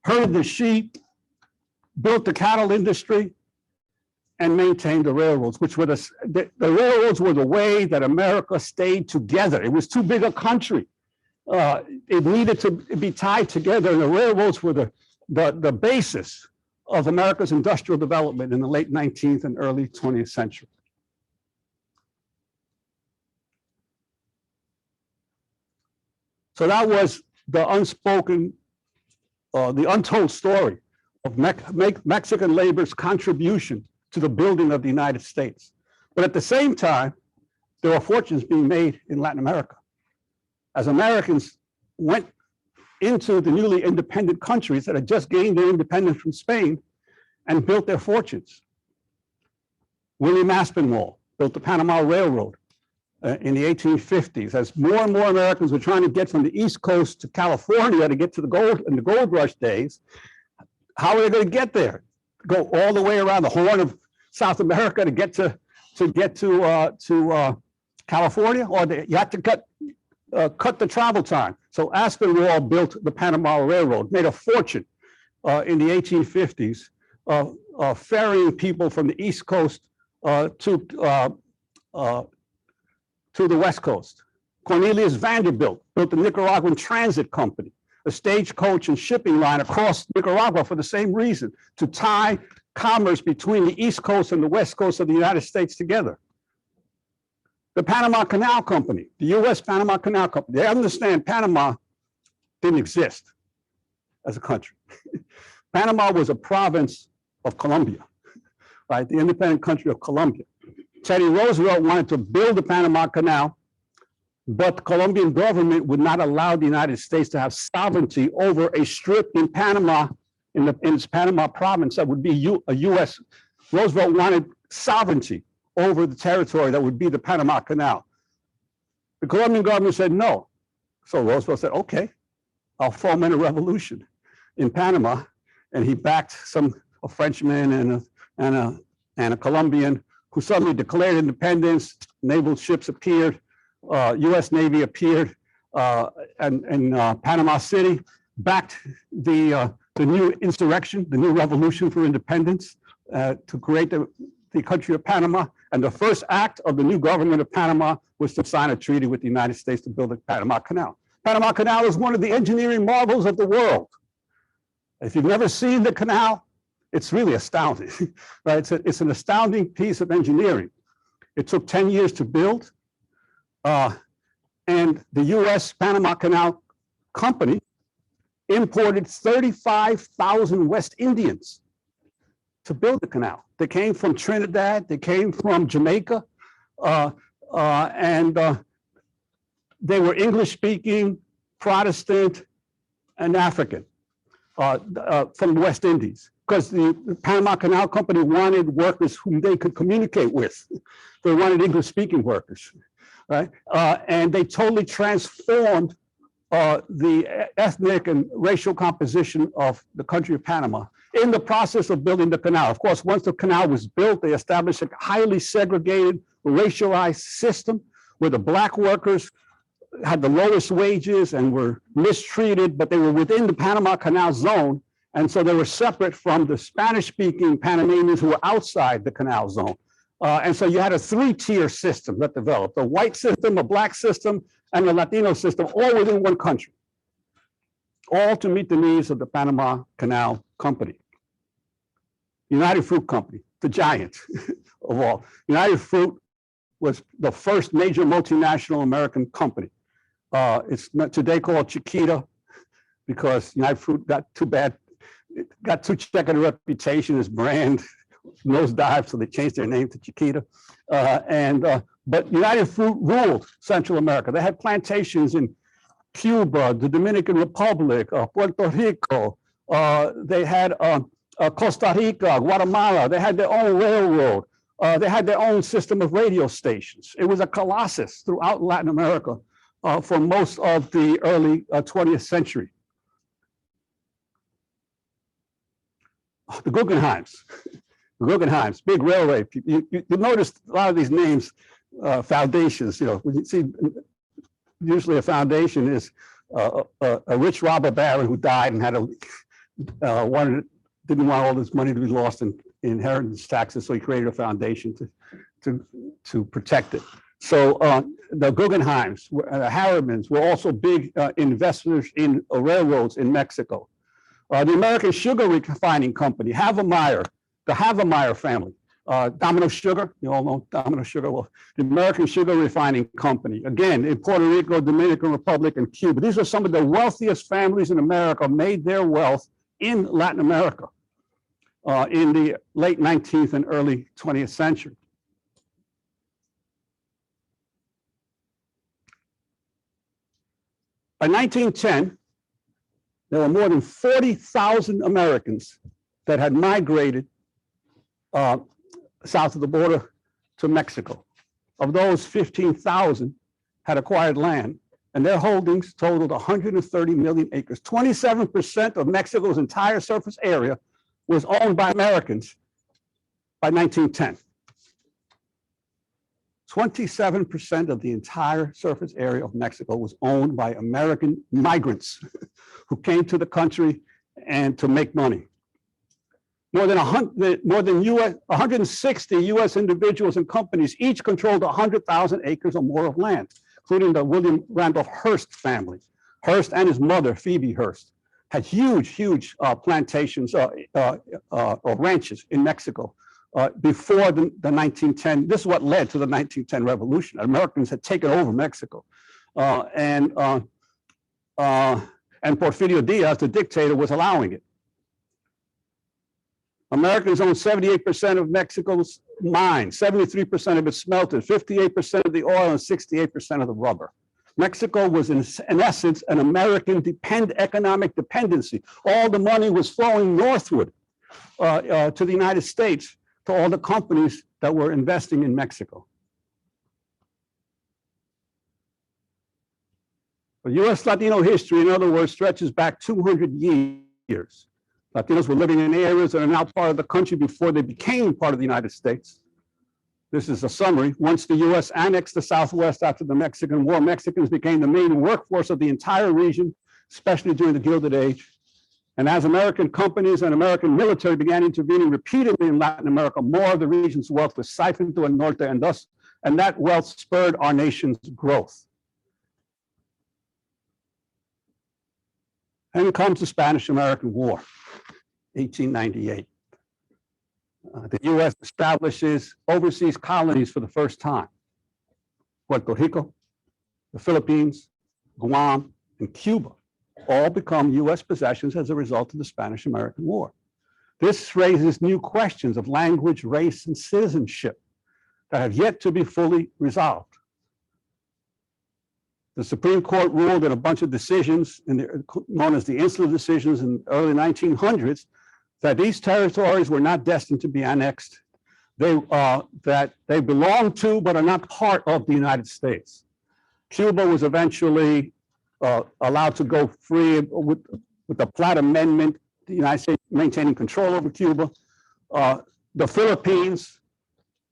herded the sheep, built the cattle industry, and maintained the railroads, which were the railroads were the way that America stayed together. It was too big a country. It needed to be tied together, and the railroads were the basis of America's industrial development in the late 19th and early 20th century. So that was the unspoken, the untold story of Mexican labor's contribution to the building of the United States. But at the same time, there were fortunes being made in Latin America. As Americans went into the newly independent countries that had just gained their independence from Spain and built their fortunes. William Aspinwall built the Panama Railroad in the 1850s. As more and more Americans were trying to get from the East Coast to California to get to the gold in the gold rush days, how are they going to get there? Go all the way around the Horn of South America to get to California, or you had to cut the travel time. So Aspinwall built the Panama Railroad, made a fortune in the 1850s ferrying people from the East Coast to the West Coast. Cornelius Vanderbilt built the Nicaraguan Transit Company, a stagecoach and shipping line across Nicaragua for the same reason, to tie commerce between the East Coast and the West Coast of the United States together. The Panama Canal Company, the US Panama Canal Company, they understand Panama didn't exist as a country. Panama was a province of Colombia, right? The independent country of Colombia. Teddy Roosevelt wanted to build the Panama Canal, but the Colombian government would not allow the United States to have sovereignty over a strip in Panama, in its Panama province that would be a US. Roosevelt wanted sovereignty over the territory that would be the Panama Canal. The Colombian government said no. So Roosevelt said, okay, I'll foment a revolution in Panama. And he backed a Frenchman and a Colombian who suddenly declared independence. Naval ships appeared, US Navy appeared in Panama City, backed the new insurrection, the new revolution for independence to create the country of Panama. And the first act of the new government of Panama was to sign a treaty with the United States to build the Panama Canal. Panama Canal is one of the engineering marvels of the world. If you've never seen the canal, it's really astounding, right? It's an astounding piece of engineering. It took 10 years to build. And the US Panama Canal Company imported 35,000 West Indians to build the canal. They came from Trinidad, they came from Jamaica, and they were English-speaking, Protestant, and African from the West Indies, because the Panama Canal Company wanted workers whom they could communicate with. They wanted English-speaking workers, right? And they totally transformed the ethnic and racial composition of the country of Panama in the process of building the canal. Of course, once the canal was built, they established a highly segregated, racialized system where the Black workers had the lowest wages and were mistreated, but they were within the Panama Canal zone. And so they were separate from the Spanish-speaking Panamanians who were outside the canal zone. And so you had a three-tier system that developed: a white system, a Black system, and a Latino system, all within one country, all to meet the needs of the Panama Canal Company. United Fruit Company, the giant of all. United Fruit was the first major multinational American company. It's today called Chiquita because United Fruit got too bad. It got too checkered a reputation. Its brand nosedived, so they changed their name to Chiquita. But United Fruit ruled Central America. They had plantations in Cuba, the Dominican Republic, Puerto Rico. They had Costa Rica, Guatemala. They had their own railroad. They had their own system of radio stations. It was a colossus throughout Latin America for most of the early 20th century. The Guggenheims, big railway. You notice a lot of these names, foundations, you know, when you see, usually a foundation is a rich robber baron who died and had didn't want all this money to be lost in inheritance taxes, so he created a foundation to protect it. So the Guggenheims, the Harrimans were also big investors in railroads in Mexico. The American Sugar Refining Company, Havemeyer, the Havemeyer family, Domino Sugar, you all know Domino Sugar. Well, the American Sugar Refining Company, again, in Puerto Rico, Dominican Republic, and Cuba. These are some of the wealthiest families in America, made their wealth in Latin America in the late 19th and early 20th century. By 1910, there were more than 40,000 Americans that had migrated south of the border to Mexico. Of those, 15,000 had acquired land, and their holdings totaled 130 million acres. 27% of Mexico's entire surface area was owned by Americans by 1910. 27% of the entire surface area of Mexico was owned by American migrants who came to the country and to make money. More than 160 US individuals and companies each controlled 100,000 acres or more of land, including the William Randolph Hearst family. Hearst and his mother, Phoebe Hearst, had huge plantations or ranches in Mexico before the 1910. This is what led to the 1910 revolution. Americans had taken over Mexico. And Porfirio Diaz, the dictator, was allowing it. Americans own 78% of Mexico's mines, 73% of its smelters, 58% of the oil, and 68% of the rubber. Mexico was, in essence, an American economic dependency. All the money was flowing northward to the United States, to all the companies that were investing in Mexico. But US Latino history, in other words, stretches back 200 years. Latinos were living in areas that are now part of the country before they became part of the United States. This is a summary. Once the US annexed the Southwest after the Mexican War, Mexicans became the main workforce of the entire region, especially during the Gilded Age. And as American companies and American military began intervening repeatedly in Latin America, more of the region's wealth was siphoned to El Norte, and that wealth spurred our nation's growth. And comes the Spanish-American War, 1898. The US establishes overseas colonies for the first time. Puerto Rico, the Philippines, Guam, and Cuba all become US possessions as a result of the Spanish-American War. This raises new questions of language, race, and citizenship that have yet to be fully resolved. The Supreme Court ruled in a bunch of decisions, known as the Insular decisions in the early 1900s, that these territories were not destined to be annexed. That they belong to, but are not part of the United States. Cuba was eventually allowed to go free with the Platt Amendment, the United States maintaining control over Cuba. The Philippines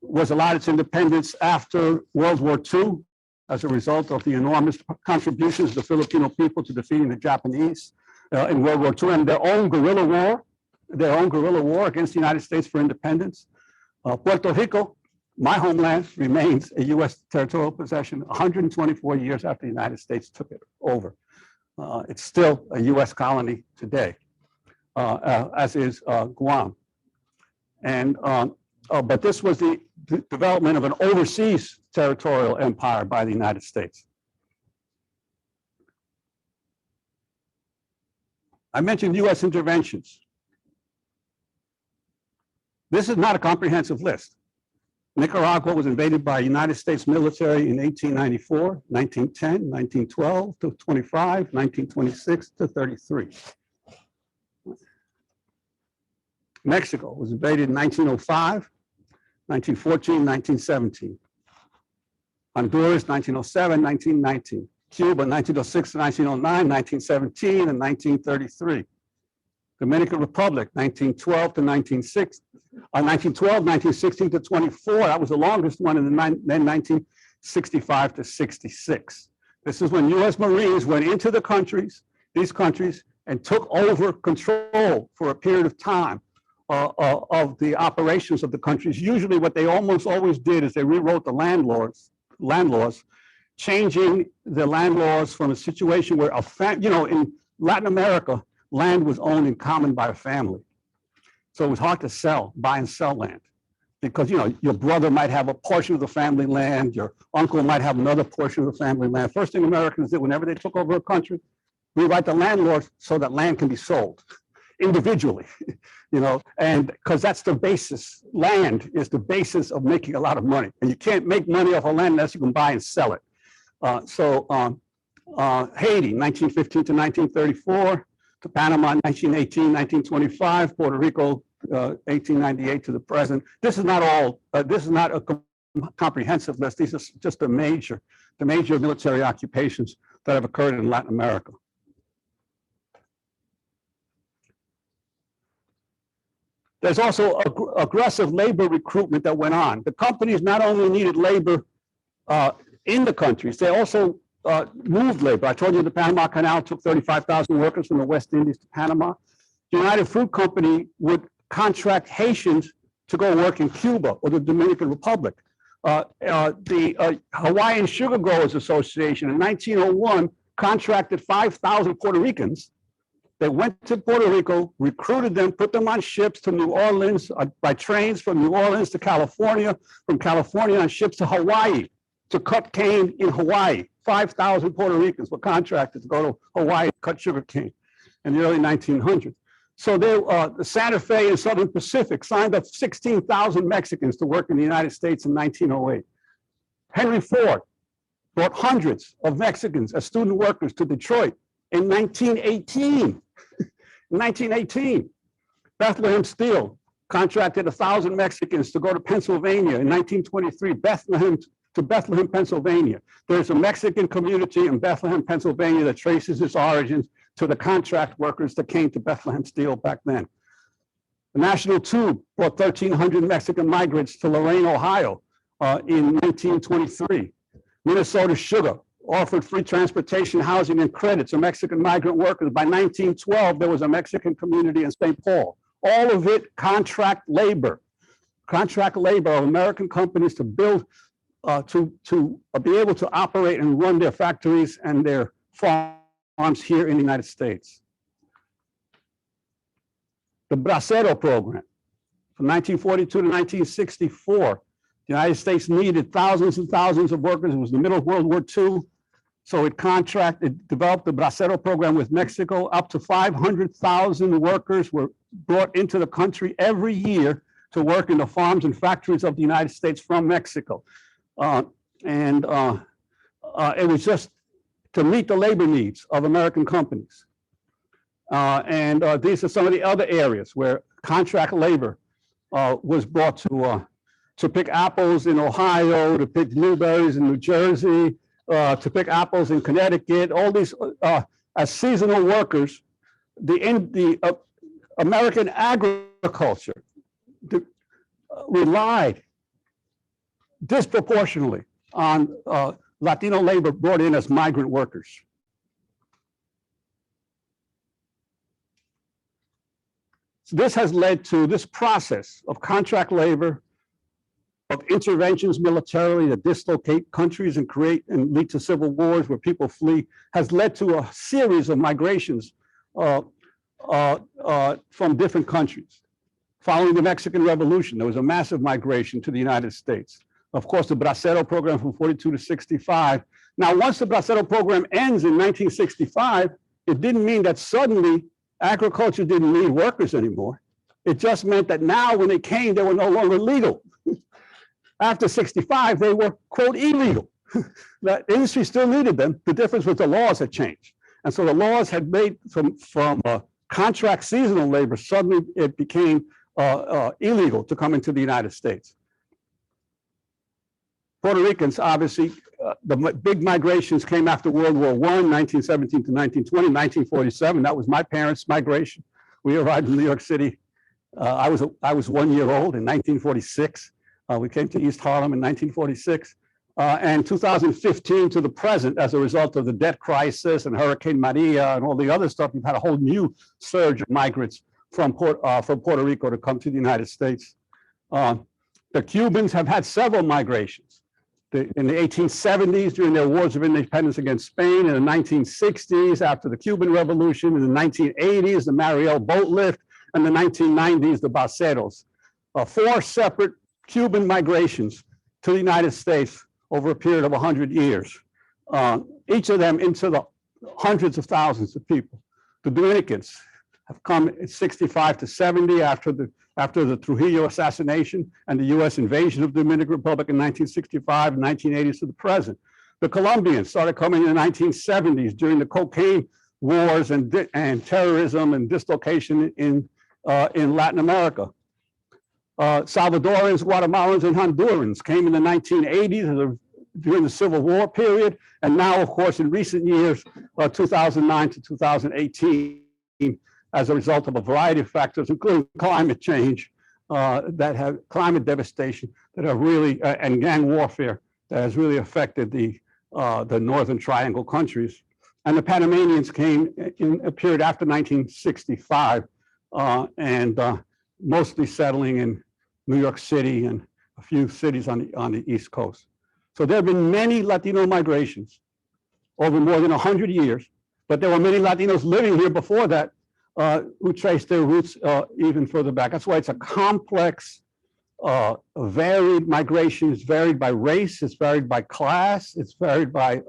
was allowed its independence after World War II as a result of the enormous contributions of the Filipino people to defeating the Japanese in World War II, and their own guerrilla war against the United States for independence. Puerto Rico, my homeland, remains a US territorial possession 124 years after the United States took it over. It's still a US colony today, as is Guam. And but this was the development of an overseas territorial empire by the United States. I mentioned US interventions. This is not a comprehensive list. Nicaragua was invaded by United States military in 1894, 1910, 1912 to 25, 1926 to 33. Mexico was invaded in 1905, 1914, 1917. Honduras, 1907, 1919. Cuba, 1906 to 1909, 1917, and 1933. Dominican Republic, 1912 to 1916 to 24. That was the longest one, and then 1965 to 66. This is when US Marines went into these countries, and took over control for a period of time of the operations of the countries. Usually what they almost always did is they rewrote the land laws, changing the land laws from a situation where in Latin America, land was owned in common by a family. So it was hard to buy and sell land, because your brother might have a portion of the family land, your uncle might have another portion of the family land. First thing Americans did whenever they took over a country, rewrite the land laws so that land can be sold individually, and because that's the basis. Land is the basis of making a lot of money, and you can't make money off of land unless you can buy and sell it. Haiti, 1915 to 1934, to Panama, 1918, 1925, Puerto Rico, 1898 to the present. This is not all. This is not a comprehensive list. These are just the major military occupations that have occurred in Latin America. There's also aggressive labor recruitment that went on. The companies not only needed labor in the countries, they also moved labor. I told you the Panama Canal took 35,000 workers from the West Indies to Panama. The United Fruit Company would contract Haitians to go work in Cuba or the Dominican Republic. The Hawaiian Sugar Growers Association in 1901 contracted 5,000 Puerto Ricans. They went to Puerto Rico, recruited them, put them on ships to New Orleans, by trains from New Orleans to California, from California on ships to Hawaii to cut cane in Hawaii. 5,000 Puerto Ricans were contracted to go to Hawaii, cut sugar cane in the early 1900s. So the Santa Fe and Southern Pacific signed up 16,000 Mexicans to work in the United States in 1908. Henry Ford brought hundreds of Mexicans as student workers to Detroit in 1918. In 1918, Bethlehem Steel contracted 1,000 Mexicans to go to Pennsylvania in 1923, Bethlehem, Pennsylvania. There's a Mexican community in Bethlehem, Pennsylvania that traces its origins to the contract workers that came to Bethlehem Steel back then. The National Tube brought 1,300 Mexican migrants to Lorain, Ohio in 1923. Minnesota Sugar offered free transportation, housing, and credit to Mexican migrant workers. By 1912, there was a Mexican community in St. Paul. All of it contract labor of American companies to build, to be able to operate and run their factories and their farms here in the United States. The Bracero program from 1942 to 1964, the United States needed thousands and thousands of workers. It was the middle of World War II. So it developed the Bracero program with Mexico. Up to 500,000 workers were brought into the country every year to work in the farms and factories of the United States from Mexico. It was just to meet the labor needs of American companies. These are some of the other areas where contract labor was brought to pick apples in Ohio, to pick blueberries in New Jersey, to pick apples in Connecticut. All these as seasonal workers. The American agriculture relied disproportionately on Latino labor brought in as migrant workers. So this has led to this process of contract labor, of interventions militarily that dislocate countries and create and lead to civil wars where people flee, has led to a series of migrations from different countries. Following the Mexican Revolution, there was a massive migration to the United States. Of course, the Bracero program from 42 to 65. Now, once the Bracero program ends in 1965, it didn't mean that suddenly agriculture didn't need workers anymore. It just meant that now when they came, they were no longer legal. After 65, they were, quote, illegal. The industry still needed them. The difference was the laws had changed. And so the laws had made from contract seasonal labor, suddenly it became illegal to come into the United States. Puerto Ricans, obviously, the big migrations came after World War I, 1917 to 1920, 1947. That was my parents' migration. We arrived in New York City. I was 1 year old in 1946. We came to East Harlem in 1946. And 2015 to the present, as a result of the debt crisis and Hurricane Maria and all the other stuff, we've had a whole new surge of migrants from Puerto Rico to come to the United States. The Cubans have had several migrations. In the 1870s, during their wars of independence against Spain, in the 1960s, after the Cuban Revolution, in the 1980s, the Mariel boat lift, and the 1990s, the Braceros. 4 separate Cuban migrations to the United States over a period of 100 years. Each of them into the hundreds of thousands of people. The Dominicans have come in 65 to 70 after the Trujillo assassination and the US invasion of the Dominican Republic in 1965 and 1980s to the present. The Colombians started coming in the 1970s during the cocaine wars and terrorism and dislocation in Latin America. Salvadorans, Guatemalans, and Hondurans came in the 1980s during the Civil War period, and now, of course, in recent years, 2009 to 2018, as a result of a variety of factors, including climate change, climate devastation that have really, and gang warfare that has really affected the Northern Triangle countries. And the Panamanians came in a period after 1965, mostly settling in New York City and a few cities on the East Coast. So there have been many Latino migrations over more than 100 years, but there were many Latinos living here before that who trace their roots even further back. That's why it's a complex, varied migration. It's varied by race, it's varied by class, it's varied by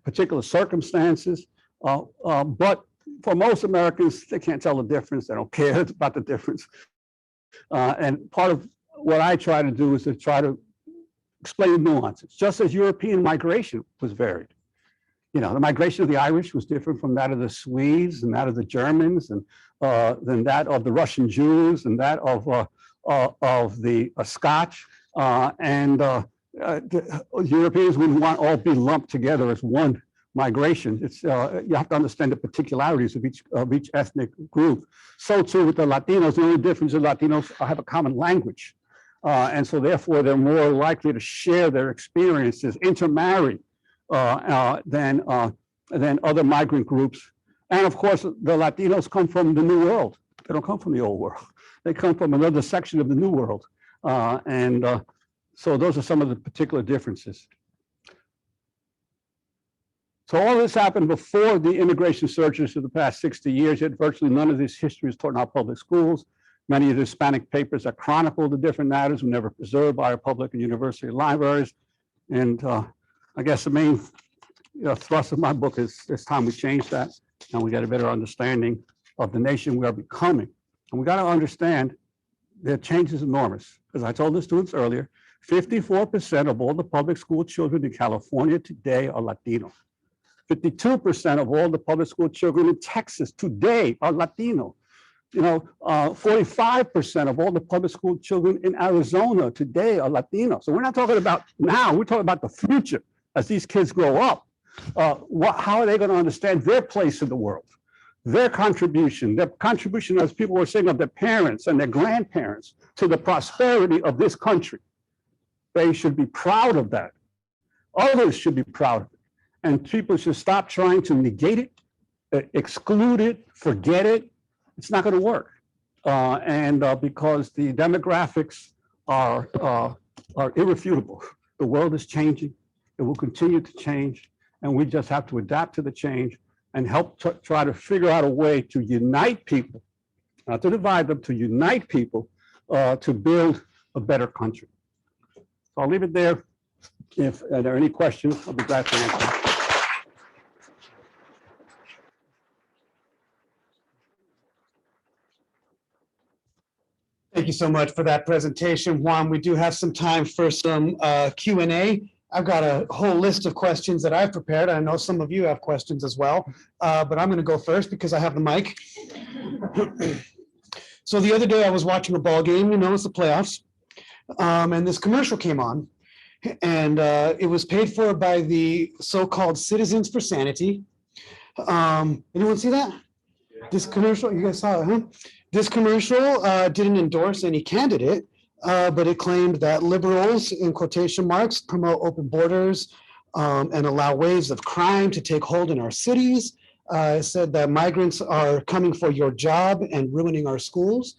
particular circumstances. But for most Americans, they can't tell the difference. They don't care about the difference. And part of what I try to do is to try to explain the nuances, just as European migration was varied. You know, the migration of the Irish was different from that of the Swedes and that of the Germans and than that of the Russian Jews and that of the Scotch. The Europeans wouldn't want all be lumped together as one migration. It's you have to understand the particularities of each ethnic group. So too with the Latinos. The only difference is Latinos have a common language, and so therefore they're more likely to share their experiences, intermarry than other migrant groups. And of course, the Latinos come from the New World. They don't come from the Old World. They come from another section of the New World, so those are some of the particular differences. So all this happened before the immigration surges of the past 60 years. Yet virtually none of this history is taught in our public schools. Many of the Hispanic papers that chronicle the different matters were never preserved by our public and university libraries. And I guess the main thrust of my book is it's time we change that and we get a better understanding of the nation we are becoming. And we got to understand the change is enormous. As I told the students earlier, 54% of all the public school children in California today are Latino. 52% of all the public school children in Texas today are Latino. 45% of all the public school children in Arizona today are Latino. So we're not talking about now, we're talking about the future as these kids grow up. How are they going to understand their place in the world? Their contribution, as people were saying, of their parents and their grandparents to the prosperity of this country. They should be proud of that. Others should be proud of it. And people should stop trying to negate it, exclude it, forget it. It's not going to work. Because the demographics are irrefutable. The world is changing. It will continue to change. And we just have to adapt to the change and help try to figure out a way to unite people, not to divide them, to unite people to build a better country. So I'll leave it there. If there are any questions, I'll be glad to answer. Thank you so much for that presentation, Juan. We do have some time for some Q&A. I've got a whole list of questions that I've prepared. I know some of you have questions as well, but I'm going to go first because I have the mic. So the other day I was watching a ball game, it's the playoffs, and this commercial came on, and it was paid for by the so-called Citizens for Sanity. Anyone see that? This commercial, you guys saw it, huh? This commercial didn't endorse any candidate, but it claimed that liberals, in quotation marks, promote open borders and allow waves of crime to take hold in our cities. It said that migrants are coming for your job and ruining our schools.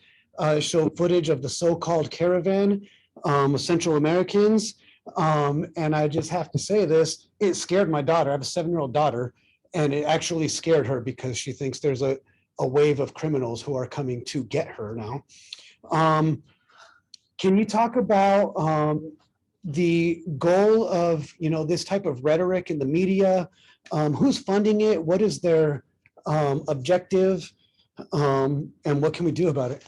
Showed footage of the so-called caravan of Central Americans. And I just have to say this, it scared my daughter. I have a 7-year-old daughter, and it actually scared her because she thinks there's a wave of criminals who are coming to get her now. Can you talk about the goal of this type of rhetoric in the media? Who's funding it? What is their objective? And what can we do about it?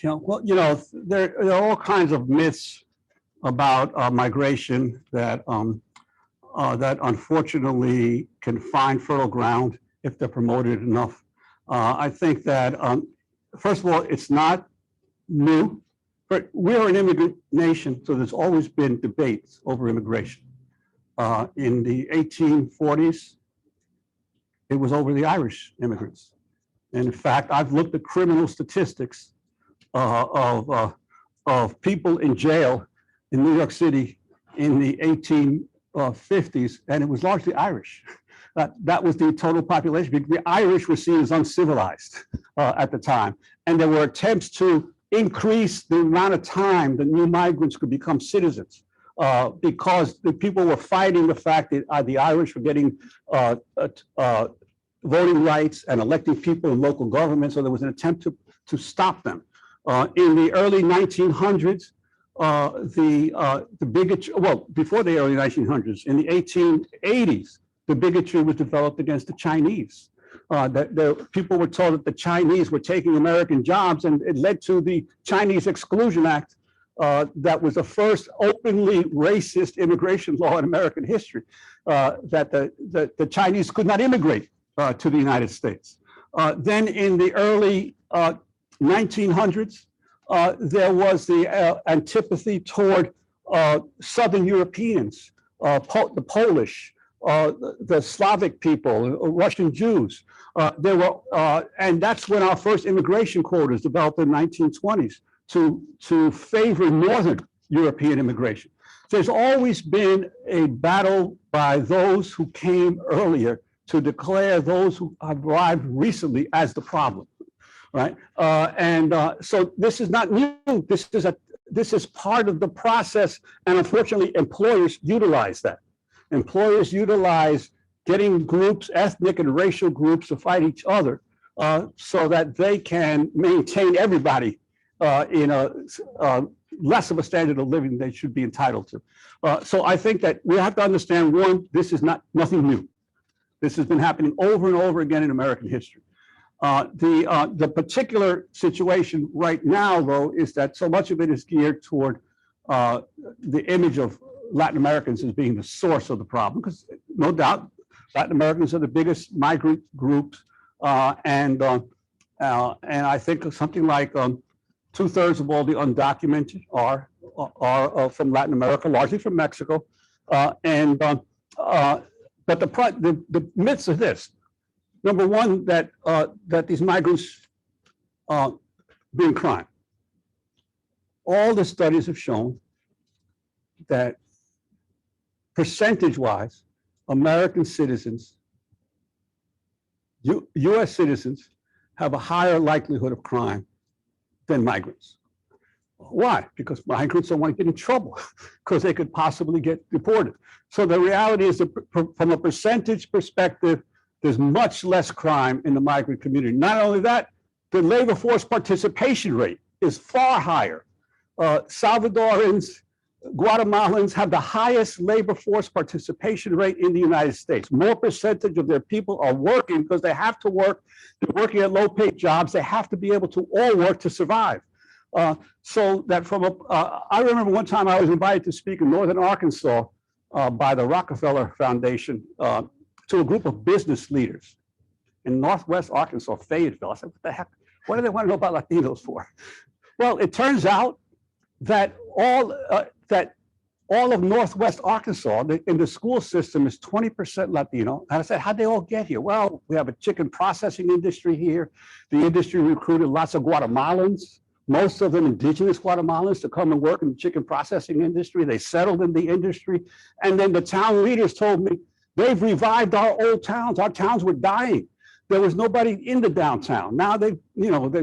There are all kinds of myths about migration that unfortunately can find fertile ground if they're promoted enough. I think that, first of all, it's not new, but we're an immigrant nation, so there's always been debates over immigration. In the 1840s, it was over the Irish immigrants. And in fact, I've looked at criminal statistics of people in jail in New York City in the 1850s, and it was largely Irish. That was the total population. The Irish were seen as uncivilized at the time. and there were attempts to increase the amount of time that new migrants could become citizens, because the people were fighting the fact that the Irish were getting voting rights and electing people in local government. So there was an attempt to stop them. In the early 1900s, the bigotry, well, before the early 1900s, in the 1880s, the bigotry was developed against the Chinese. That people were told that the Chinese were taking American jobs, and it led to the Chinese Exclusion Act. That was the first openly racist immigration law in American history, that the Chinese could not immigrate to the United States. Then in the early 1900s, there was the antipathy toward Southern Europeans, the Polish, the Slavic people, Russian Jews. And that's when our first immigration quotas developed in the 1920s to favor Northern European immigration. There's always been a battle by those who came earlier to declare those who have arrived recently as the problem, right? So this is not new. This is part of the process, and unfortunately, employers utilize that. Employers utilize getting groups, ethnic and racial groups, to fight each other, so that they can maintain everybody in a less of a standard of living they should be entitled to. So I think that we have to understand, one, this is nothing new. This has been happening over and over again in American history. The particular situation right now, though, is that so much of it is geared toward the image of Latin Americans as being the source of the problem, because no doubt Latin Americans are the biggest migrant groups, and I think something like 2/3 of all the undocumented are from Latin America, largely from Mexico, but the myths are this. Number one, that these migrants bring crime. All the studies have shown that percentage-wise, American citizens, US citizens, have a higher likelihood of crime than migrants. Why? Because migrants don't want to get in trouble because they could possibly get deported. So the reality is that from a percentage perspective, there's much less crime in the migrant community. Not only that, the labor force participation rate is far higher. Salvadorans, Guatemalans have the highest labor force participation rate in the United States. More percentage of their people are working because they have to work. They're working at low-paid jobs. They have to be able to all work to survive. So that I remember one time I was invited to speak in Northern Arkansas by the Rockefeller Foundation to a group of business leaders in Northwest Arkansas, Fayetteville. I said, what the heck? What do they want to know about Latinos for? Well, it turns out that all of Northwest Arkansas in the school system is 20% Latino. And I said, how'd they all get here? Well, we have a chicken processing industry here. The industry recruited lots of Guatemalans, most of them indigenous Guatemalans, to come and work in the chicken processing industry. They settled in the industry. And then the town leaders told me, they've revived our old towns. Our towns were dying. There was nobody in the downtown. Now they've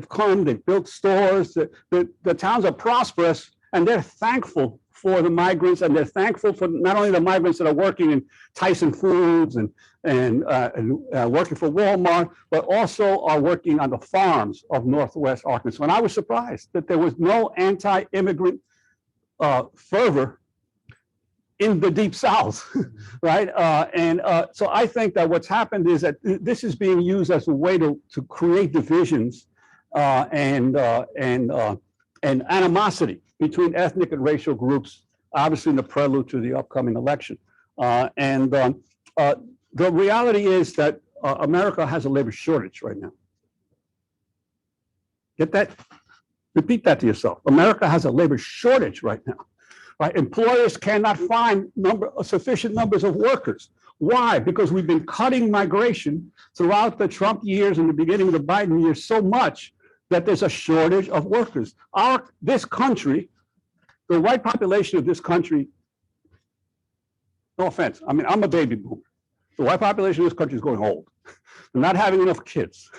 come, they've built stores. The towns are prosperous, and they're thankful for the migrants, and they're thankful for not only the migrants that are working in Tyson Foods and working for Walmart, but also are working on the farms of Northwest Arkansas. And I was surprised that there was no anti-immigrant fervor in the Deep South, right? So I think that what's happened is that this is being used as a way to create divisions and animosity between ethnic and racial groups, obviously in the prelude to the upcoming election. The reality is that America has a labor shortage right now. Get that? Repeat that to yourself. America has a labor shortage right now. Right? Employers cannot find sufficient numbers of workers. Why? Because we've been cutting migration throughout the Trump years and the beginning of the Biden years so much that there's a shortage of workers. This country, the white population of this country, no offense, I mean, I'm a baby boomer. The white population of this country is going old. They're not having enough kids,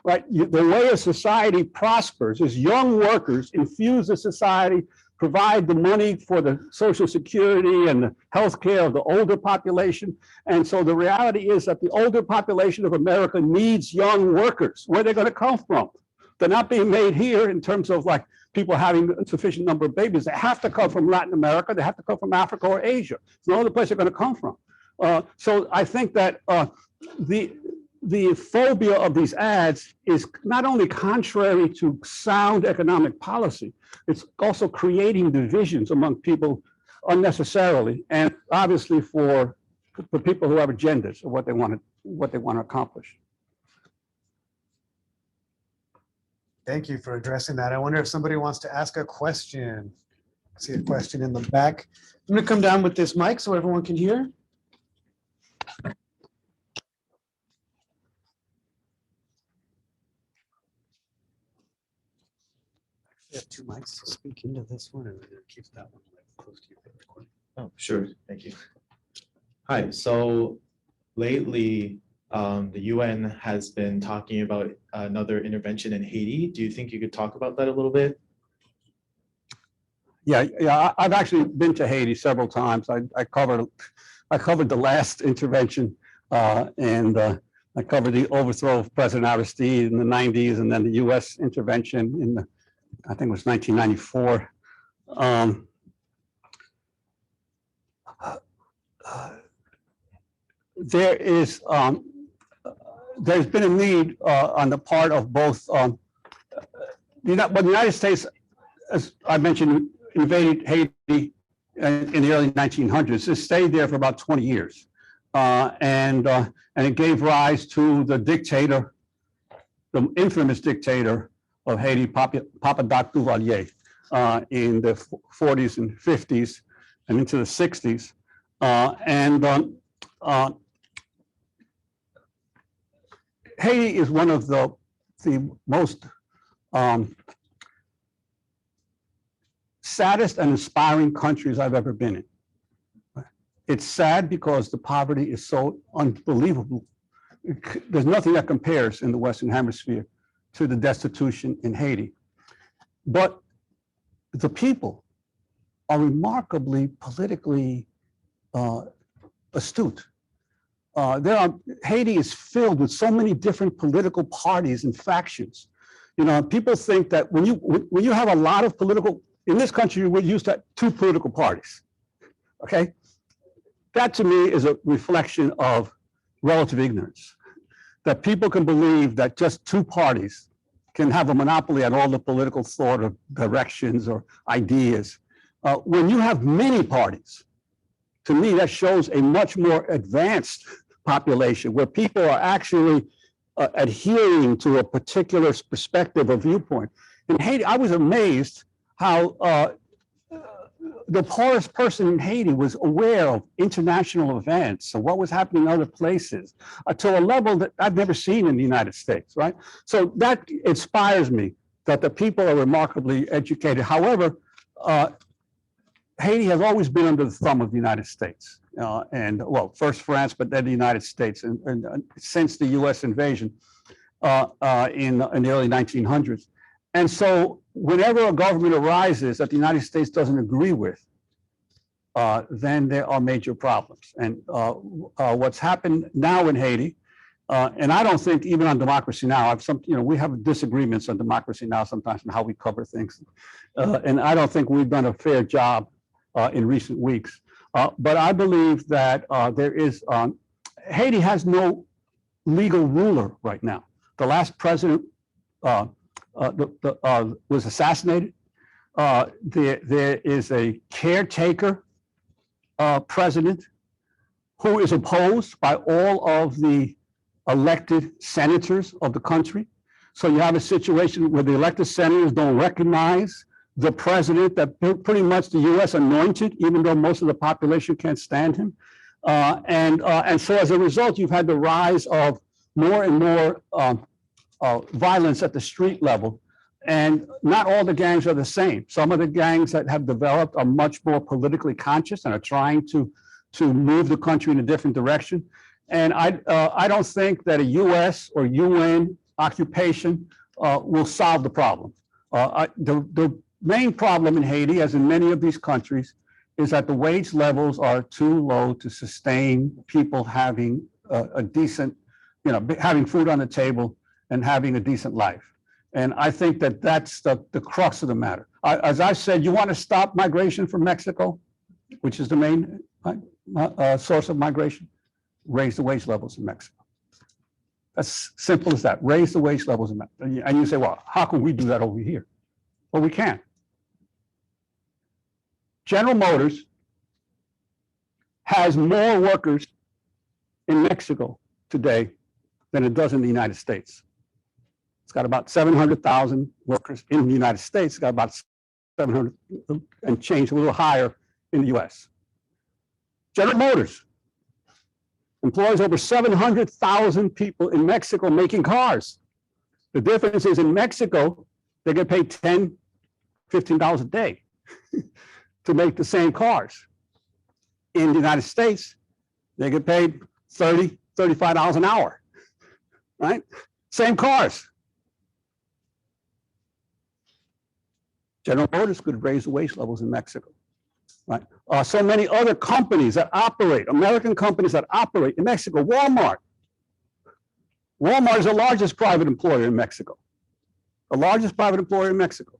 right? The way a society prospers is young workers infuse the society, provide the money for the social security and the healthcare of the older population. And so the reality is that the older population of America needs young workers. Where they're going to come from? They're not being made here in terms of like people having a sufficient number of babies. They have to come from Latin America. They have to come from Africa or Asia. It's no other place they're going to come from. So I think that the phobia of these ads is not only contrary to sound economic policy, it's also creating divisions among people unnecessarily, and obviously for people who have agendas of what they want to accomplish. Thank you for addressing that. I wonder if somebody wants to ask a question. I see a question in the back. I'm going to come down with this mic so everyone can hear. You have two mics to speak into this one, and then it keeps that one like close to your. Oh, sure. Thank you. Hi. So lately, the UN has been talking about another intervention in Haiti. Do you think you could talk about that a little bit? Yeah, I've actually been to Haiti several times. I covered the last intervention, and I covered the overthrow of President Aristide in the 90s, and then the U.S. intervention in the, I think it was 1994. There's been a need on the part of both, but the United States, as I mentioned, invaded Haiti in the early 1900s. It stayed there for about 20 years. And it gave rise to the dictator, the infamous dictator of Haiti, Papa Doc Duvalier, in the 40s and 50s and into the 60s. Haiti is one of the most saddest and inspiring countries I've ever been in. It's sad because the poverty is so unbelievable. There's nothing that compares in the Western Hemisphere to the destitution in Haiti. But the people are remarkably politically astute. Haiti is filled with so many different political parties and factions. You know, people think that when you have a lot of political, in this country, we're used to two political parties, okay? That to me is a reflection of relative ignorance, that people can believe that just two parties can have a monopoly on all the political thought or directions or ideas. When you have many parties, to me, that shows a much more advanced population where people are actually adhering to a particular perspective or viewpoint. In Haiti, I was amazed how the poorest person in Haiti was aware of international events and what was happening in other places to a level that I've never seen in the United States, right? So that inspires me that the people are remarkably educated. However, Haiti has always been under the thumb of the United States. And well, first France, but then the United States. And since the US invasion in the early 1900s. And so whenever a government arises that the United States doesn't agree with, then there are major problems. And what's happened now in Haiti, and I don't think even on Democracy Now, we have disagreements on Democracy Now sometimes on how we cover things. And I don't think we've done a fair job in recent weeks. But I believe that Haiti has no legal ruler right now. The last president was assassinated. There is a caretaker president who is opposed by all of the elected senators of the country. So you have a situation where the elected senators don't recognize the president that pretty much the US anointed, even though most of the population can't stand him. And so as a result, you've had the rise of more and more violence at the street level. And not all the gangs are the same. Some of the gangs that have developed are much more politically conscious and are trying to move the country in a different direction. And I don't think that a US or UN occupation will solve the problem. The main problem in Haiti, as in many of these countries, is that the wage levels are too low to sustain people having a decent, having food on the table and having a decent life. And I think that that's the crux of the matter. As I said, you want to stop migration from Mexico, which is the main source of migration, raise the wage levels in Mexico. That's simple as that. Raise the wage levels in Mexico. And you say, well, how can we do that over here? Well, we can. General Motors has more workers in Mexico today than it does in the United States. It's got about 700,000 workers in the United States. It's got about 700 and change, a little higher in the US. General Motors employs over 700,000 people in Mexico making cars. The difference is in Mexico, they get paid $10, $15 a day to make the same cars. In the United States, they get paid $30, $35 an hour, right? Same cars. General Motors could raise the wage levels in Mexico, right? So many other companies that operate, American companies that operate in Mexico. Walmart is the largest private employer in Mexico, the largest private employer in Mexico.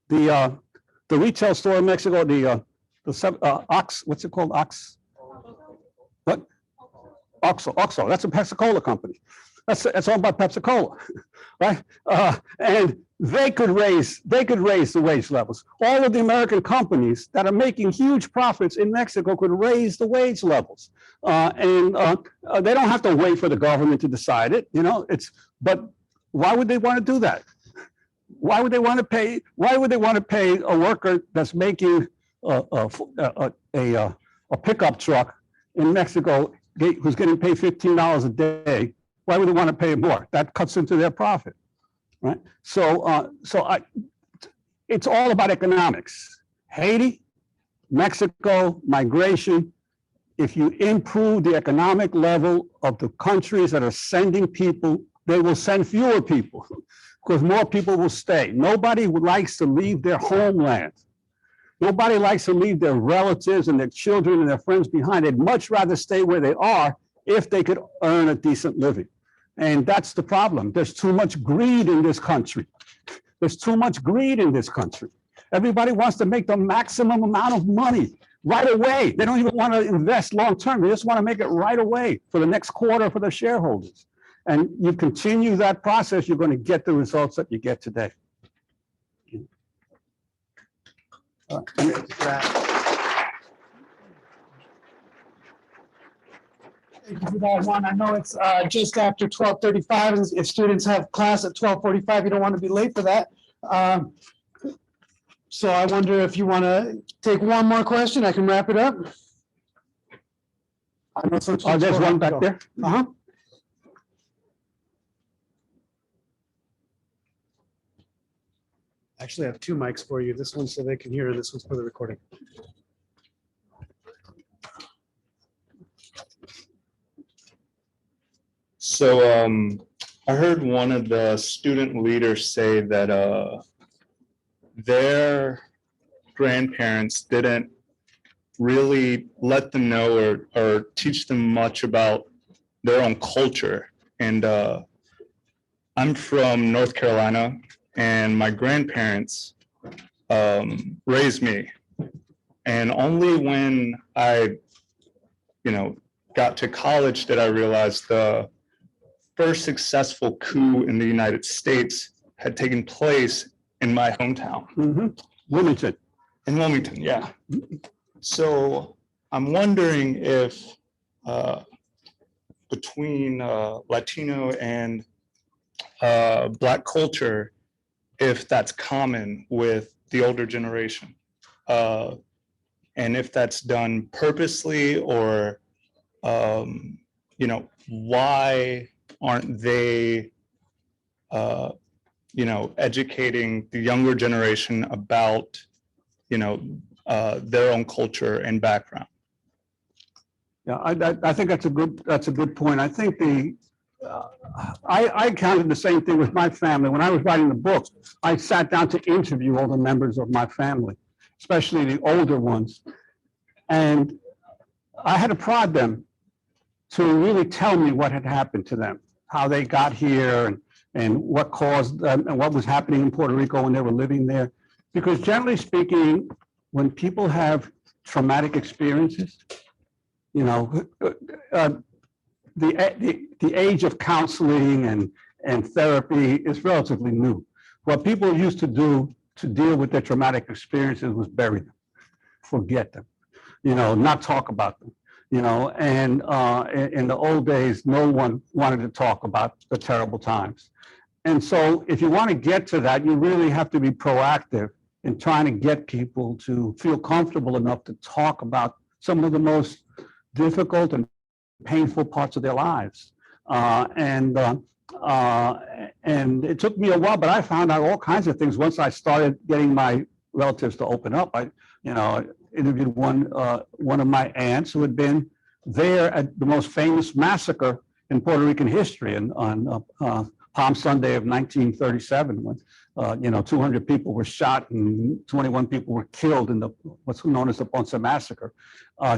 The retail store in Mexico, what's it called? What? Oxxo, that's a Pepsi-Cola company. That's owned by Pepsi-Cola, right? And they could raise the wage levels. All of the American companies that are making huge profits in Mexico could raise the wage levels. They don't have to wait for the government to decide it, but why would they want to do that? Why would they want to pay a worker that's making a pickup truck in Mexico who's getting paid $15 a day? Why would they want to pay more? That cuts into their profit, right? It's all about economics. Haiti, Mexico, migration. If you improve the economic level of the countries that are sending people, they will send fewer people because more people will stay. Nobody likes to leave their homeland. Nobody likes to leave their relatives and their children and their friends behind. They'd much rather stay where they are if they could earn a decent living. And that's the problem. There's too much greed in this country. There's too much greed in this country. Everybody wants to make the maximum amount of money right away. They don't even want to invest long term. They just want to make it right away for the next quarter for the shareholders. And you continue that process, you're going to get the results that you get today. Thank you for that, Juan. I know it's just after 12:35, and if students have class at 12:45, you don't want to be late for that. So I wonder if you want to take one more question, I can wrap it up. I know some students There's will one have to back go. there. Uh-huh. Actually, I have two mics for you. This one's so they can hear, and this one's for the recording. So I heard one of the student leaders say that their grandparents didn't really let them know or teach them much about their own culture. And I'm from North Carolina, and my grandparents raised me. And only when I, got to college did I realize the first successful coup in the United States had taken place in my hometown. Wilmington. In Wilmington, yeah. So I'm wondering if between Latino and Black culture, if that's common with the older generation, and if that's done purposely, or why aren't they educating the younger generation about their own culture and background? Yeah, I think that's a good point. I think I counted the same thing with my family. When I was writing the books, I sat down to interview all the members of my family, especially the older ones. And I had to prod them to really tell me what had happened to them, how they got here and what caused them and what was happening in Puerto Rico when they were living there. Because generally speaking, when people have traumatic experiences, you know, the age of counseling and therapy is relatively new. What people used to do to deal with their traumatic experiences was bury them, forget them, you know, not talk about them, you know, and in the old days, no one wanted to talk about the terrible times. And so if you want to get to that, you really have to be proactive in trying to get people to feel comfortable enough to talk about some of the most difficult and painful parts of their lives. And it took me a while, but I found out all kinds of things once I started getting my relatives to open up. I, you know, interviewed one of my aunts who had been there at the most famous massacre in Puerto Rican history, and on Palm Sunday of 1937, when you know, 200 people were shot and 21 people were killed in the what's known as the Ponce massacre.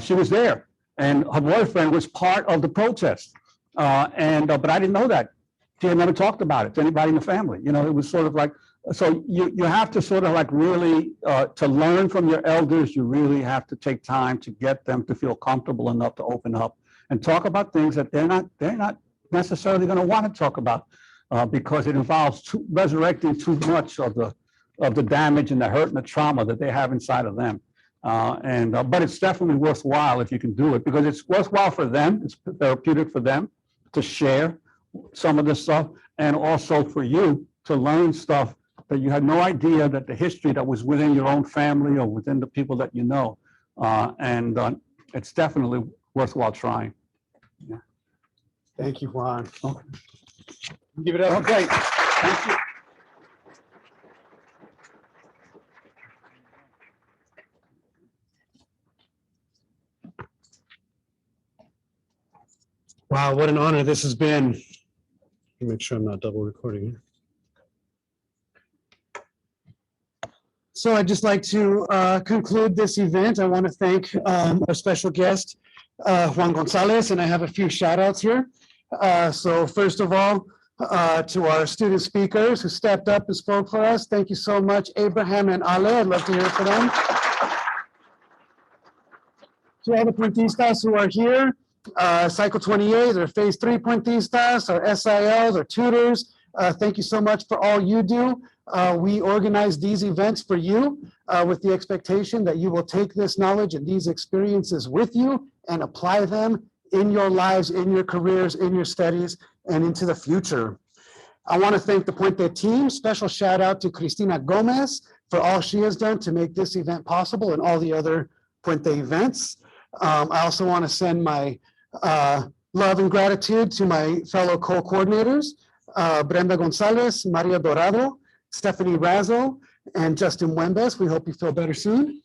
She was there, and her boyfriend was part of the protest. But I didn't know that. She had never talked about it to anybody in the family. You know, it was sort of like, so you have to sort of like really, to learn from your elders, you really have to take time to get them to feel comfortable enough to open up and talk about things that they're not necessarily going to want to talk about, because it involves resurrecting too much of the damage and the hurt and the trauma that they have inside of them. But it's definitely worthwhile if you can do it, because it's worthwhile for them. It's therapeutic for them to share some of this stuff, and also for you to learn stuff that you had no idea, that the history that was within your own family or within the people that you know. It's definitely worthwhile trying. Yeah. Thank you, Juan. Okay. Give it up. Okay. Thank you. Wow, what an honor this has been. Let me make sure I'm not double recording here. So I'd just like to conclude this event. I want to thank our special guest, Juan Gonzalez, and I have a few shout outs here. So first of all, to our student speakers who stepped up and spoke for us, thank you so much, Abraham and Ale. I'd love to hear from them. To all the Puentistas who are here, Cycle 28, or Phase 3 Puentistas, or SILs, or tutors, thank you so much for all you do. We organize these events for you with the expectation that you will take this knowledge and these experiences with you and apply them in your lives, in your careers, in your studies, and into the future. I want to thank the Puente team. Special shout out to Cristina Gomez for all she has done to make this event possible and all the other Puente events. I also want to send my love and gratitude to my fellow co-coordinators, Brenda Gonzalez, Maria Dorado, Stephanie Razo, and Justin Wembes. We hope you feel better soon.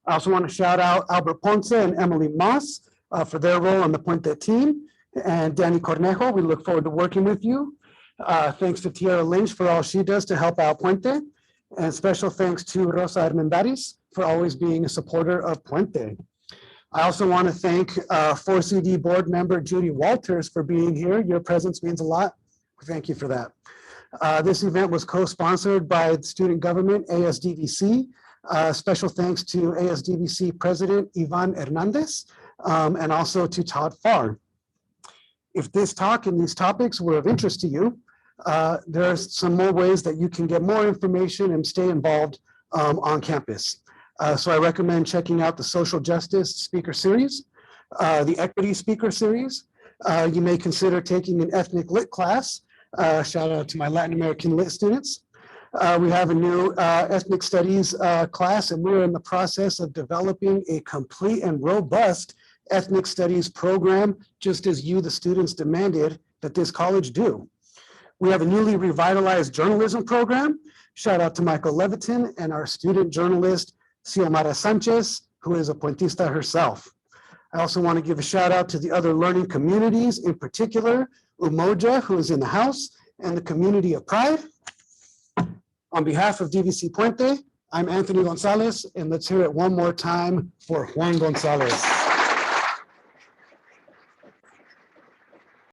I also want to shout out Albert Ponce and Emily Moss for their role on the Puente team, and Danny Cornejo. We look forward to working with you. Thanks to Tierra Lynch for all she does to help out Puente, and special thanks to Rosa Armendariz for always being a supporter of Puente. I also want to thank 4CD board member Judy Walters for being here. Your presence means a lot. Thank you for that. This event was co-sponsored by the student government, ASDVC. Special thanks to ASDVC President Ivan Hernandez, and also to Todd Farr. If this talk and these topics were of interest to you, there's some more ways that you can get more information and stay involved on campus. So I recommend checking out the Social Justice Speaker Series, the Equity Speaker Series. You may consider taking an Ethnic Lit class. Shout out to my Latin American Lit students. We have a new Ethnic Studies class, and we're in the process of developing a complete and robust Ethnic Studies program, just as you, the students, demanded that this college do. We have a newly revitalized journalism program. Shout out to Michael Levitin and our student journalist, Xiomara Sanchez, who is a Puentista herself. I also want to give a shout out to the other learning communities, in particular, Umoja, who is in the house, and the community of Pride. On behalf of DVC Puente, I'm Anthony Gonzalez, and let's hear it one more time for Juan Gonzalez.